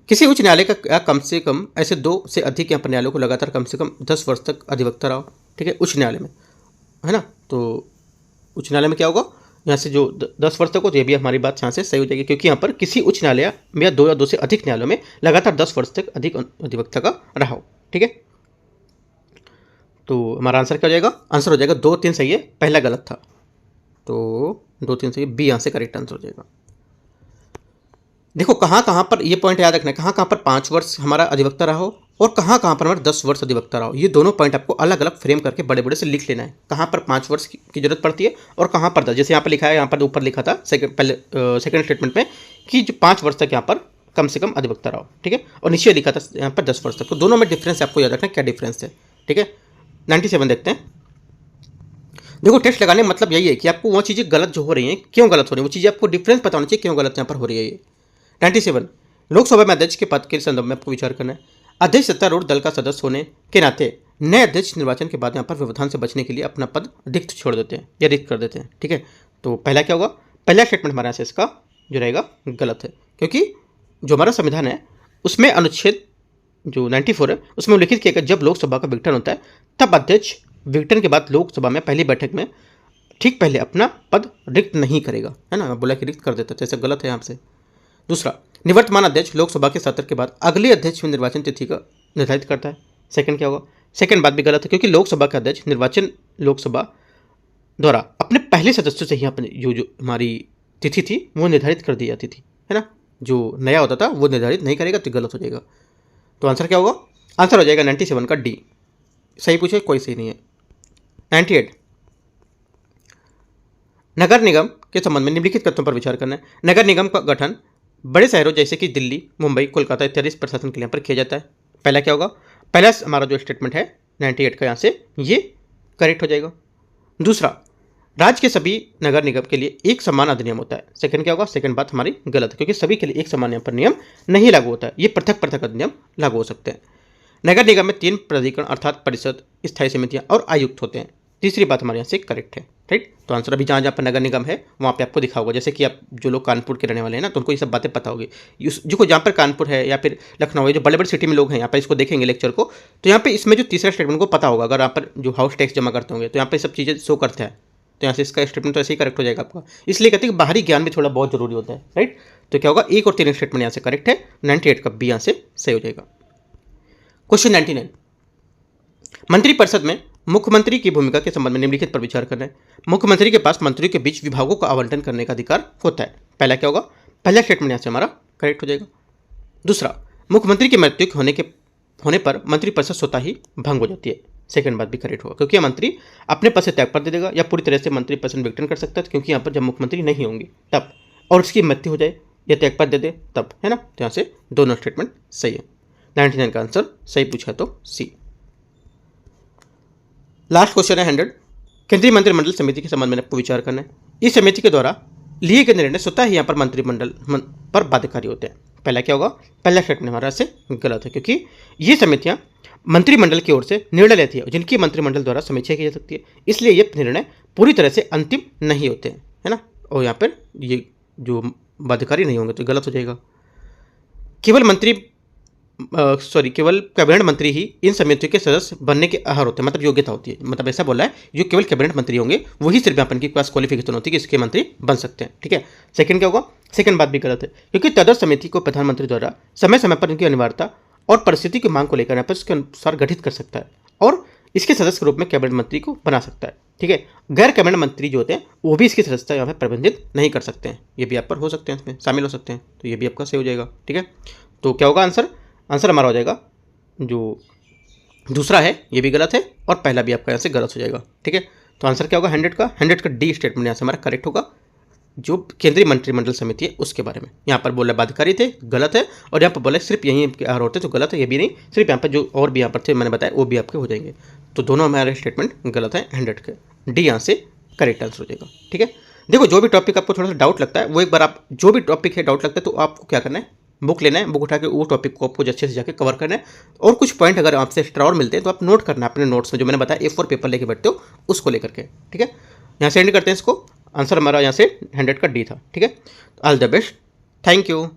किसी उच्च न्यायालय का कम से कम ऐसे 2 से अधिक यहाँ पर न्यायालयों को लगातार कम से कम 10 वर्ष तक अधिवक्ता रहा हो, ठीक है, उच्च न्यायालय में, है ना। तो उच्च न्यायालय में क्या होगा? यहाँ से जो 10 वर्ष तक हो तो ये भी हमारी बात यहाँ से सही हो जाएगी क्योंकि यहाँ पर किसी उच्च न्यायालय में या 2 या 2 से अधिक न्यायालयों में लगातार 10 वर्ष तक अधिक अधिवक्ता का रहा हो, ठीक है। तो हमारा आंसर क्या हो जाएगा? आंसर हो जाएगा 2, 3 सही है, पहला गलत था। तो 2, 3 सही है, बी यहाँ से करेक्ट आंसर हो जाएगा। देखो कहाँ पर ये पॉइंट याद रखना है, कहाँ पर 5 वर्ष हमारा अधिवक्ता रहा हो और कहाँ पर हमारा 10 वर्ष अधिवक्ता रहा हो। ये दोनों पॉइंट आपको अलग अलग फ्रेम करके बड़े बड़े से लिख लेना है, कहाँ पर 5 वर्ष की जरूरत पड़ती है और कहाँ पर 10। जैसे यहाँ पर लिखा है, यहाँ पर ऊपर लिखा था सेकंड स्टेटमेंट में कि जो 5 वर्ष तक यहाँ पर कम से कम अधिवक्ता रहा हो, ठीक है, और नीचे लिखा था यहाँ पर 10 वर्ष तक। तो दोनों में डिफरेंस आपको याद रखना है, क्या डिफरेंस है, ठीक है। 97 देखते हैं। देखो टेस्ट लगाने का मतलब यही है कि आपको वो चीज़ें गलत जो हो रही हैं क्यों गलत हो रही है, वो चीज़ें आपको डिफरेंस पता होना चाहिए क्यों गलत यहाँ पर हो रही है ये। 97 लोकसभा में अध्यक्ष के पद के संदर्भ में आपको विचार करना है। अध्यक्ष सत्तारूढ़ दल का सदस्य होने के नाते नए अध्यक्ष निर्वाचन के बाद यहाँ पर व्यवधान से बचने के लिए अपना पद रिक्त छोड़ देते हैं या रिक्त कर देते हैं, ठीक है। तो पहला क्या होगा? पहला स्टेटमेंट हमारे यहाँ से इसका जो रहेगा गलत है क्योंकि जो हमारा संविधान है उसमें अनुच्छेद जो 94 है उसमें उल्लिखित किया गया जब लोकसभा का विघटन होता है तब अध्यक्ष विघटन के बाद लोकसभा में पहली बैठक में ठीक पहले अपना पद रिक्त नहीं करेगा, है ना, बोला कि रिक्त कर देता है, तो ऐसा गलत है यहाँ से। दूसरा, निवर्तमान अध्यक्ष लोकसभा के सत्र के बाद अगले अध्यक्ष में निर्वाचन तिथि का निर्धारित करता है। सेकंड क्या होगा? सेकंड बात भी गलत है क्योंकि लोकसभा का अध्यक्ष निर्वाचन लोकसभा द्वारा अपने पहले सदस्यों से ही अपने जो हमारी तिथि थी वो निर्धारित कर दी जाती थी, है ना। जो नया होता था वो निर्धारित नहीं करेगा तो गलत हो जाएगा। तो आंसर क्या होगा? आंसर हो जाएगा 97 का डी। सही पूछे, कोई सही नहीं है। 98 नगर निगम के संबंध में निम्नलिखित तथ्यों पर विचार करना है। नगर निगम का गठन बड़े शहरों जैसे कि दिल्ली, मुंबई, कोलकाता इत्यादि प्रशासन के लिए यहाँ पर किया जाता है। पहला क्या होगा? पहला हमारा जो स्टेटमेंट है 98 का यहाँ से ये करेक्ट हो जाएगा। दूसरा, राज्य के सभी नगर निगम के लिए एक समान अधिनियम होता है। सेकंड क्या होगा? सेकंड बात हमारी गलत है क्योंकि सभी के लिए एक समान यहाँ पर नियम नहीं लागू होता है, ये पृथक पृथक अधिनियम लागू हो सकते हैं। नगर निगम में 3 प्राधिकरण अर्थात परिषद, स्थायी समितियाँ और आयुक्त होते हैं। तीसरी बात हमारे यहाँ से करेक्ट है, राइट। तो आंसर अभी जहाँ पर नगर निगम है वहाँ पे आपको दिखा होगा, जैसे कि आप जो लोग कानपुर के रहने वाले हैं ना तो उनको ये सब बातें पता होगी। जो जहाँ पर कानपुर है या फिर लखनऊ है, जो बड़े बड़े सिटी में लोग हैं यहाँ पर इसको देखेंगे लेक्चर को, तो यहाँ पे इसमें जो तीसरा स्टेटमेंट को पता होगा। अगर यहाँ पर जो हाउस टैक्स जमा करते होंगे तो यहाँ पर सब चीज़ें शो करते हैं, तो यहाँ से इसका स्टेटमेंट तो ऐसे ही करेक्ट हो जाएगा आपका। इसलिए कहते हैं कि बाहरी ज्ञान भी थोड़ा बहुत जरूरी होता है, राइट। तो क्या होगा? 1 और 3 स्टेटमेंट यहाँ से करेक्ट है। 98 का बी यहाँ से सही हो जाएगा। क्वेश्चन 99 मंत्रिपरिषद में मुख्यमंत्री की भूमिका के संबंध में निम्नलिखित पर विचार करना है। मुख्यमंत्री के पास मंत्रियों के बीच विभागों का आवंटन करने का अधिकार होता है। पहला क्या होगा? पहला स्टेटमेंट यहाँ से हमारा करेक्ट हो जाएगा। दूसरा, मुख्यमंत्री की मृत्यु होने पर मंत्रिपरिषद स्वतः ही भंग हो जाती है। सेकंड बात भी करेक्ट होगा क्योंकि मंत्री अपने पद से त्याग पर दे देगा या पूरी तरह से मंत्रिपरिषद विघटन कर सकता है, क्योंकि यहाँ पर जब मुख्यमंत्री नहीं होंगे तब, और उसकी मृत्यु हो जाए या त्याग पर दे दे तब, है ना। तो यहाँ से दोनों स्टेटमेंट सही है। 99 का आंसर सही पूछा तो सी। लास्ट क्वेश्चन है 100 केंद्रीय मंत्रिमंडल समिति के संबंध में आपको विचार करना है। इस समिति के द्वारा लिए गए निर्णय स्वतः ही यहाँ पर मंत्रिमंडल पर बाध्यकारी होते हैं। पहला क्या होगा? पहला स्टेटमेंट हमारा से गलत है क्योंकि ये समितियाँ मंत्रिमंडल की ओर से निर्णय लेती है जिनकी मंत्रिमंडल द्वारा समीक्षा की जा सकती है, इसलिए ये निर्णय पूरी तरह से अंतिम नहीं होते हैं, है ना। और यहाँ पर ये जो बाध्यकारी नहीं होंगे तो गलत हो जाएगा। केवल कैबिनेट मंत्री ही इन समितियों के सदस्य बनने के अर्ह होते हैं, मतलब योग्यता होती है। मतलब ऐसा बोला है जो केवल कैबिनेट मंत्री होंगे वही सिर्फ यहाँ पर इनके पास क्वालिफिकेशन होती है कि इसके मंत्री बन सकते हैं। ठीक है, सेकंड क्या होगा, सेकंड बात भी गलत है, क्योंकि तदर्थ समिति को प्रधानमंत्री द्वारा समय समय पर उनकी अनिवार्यता और परिस्थिति की मांग को लेकर उसके अनुसार गठित कर सकता है और इसके सदस्य के रूप में कैबिनेट मंत्री को बना सकता है। ठीक है, गैर कैबिनेट मंत्री जो होते हैं वो भी इसकी सदस्यता यहाँ पर प्रबंधित नहीं कर सकते हैं, ये भी आप पर हो सकते हैं, इसमें शामिल हो सकते हैं, तो ये भी आपका सही हो जाएगा। ठीक है, तो क्या होगा आंसर, आंसर हमारा हो जाएगा जो दूसरा है, ये भी गलत है और पहला भी आपका यहाँ से गलत हो जाएगा। ठीक है, तो आंसर क्या होगा 100 का डी स्टेटमेंट यहाँ से हमारा करेक्ट होगा, जो केंद्रीय मंत्रिमंडल समिति है उसके बारे में। यहाँ पर बोला बाध्यकारी थे, गलत है, और यहाँ पर बोला सिर्फ यहीं आर होते तो गलत है, ये भी नहीं, सिर्फ यहाँ पर जो और भी यहाँ पर थे मैंने बताया वो भी आपके हो जाएंगे। तो दोनों हमारे स्टेटमेंट गलत है, 100 के डी यहाँ से करेक्ट आंसर हो जाएगा। ठीक है, देखो जो भी टॉपिक आपको थोड़ा सा डाउट लगता है वो एक बार आप जो भी टॉपिक है डाउट लगता है तो आपको क्या करना है, बुक लेना है, बुक उठा के वो टॉपिक को आपको अच्छे से जाके कवर करना है, और कुछ पॉइंट अगर आपसे एक्स्ट्रा और मिलते हैं तो आप नोट करना है अपने नोट्स में, जो मैंने बताया A4 पेपर लेके बैठते हो उसको लेकर के। ठीक है, यहाँ से एंड करते हैं इसको, आंसर हमारा यहाँ से 100 का डी था। ठीक है, all the best, thank you.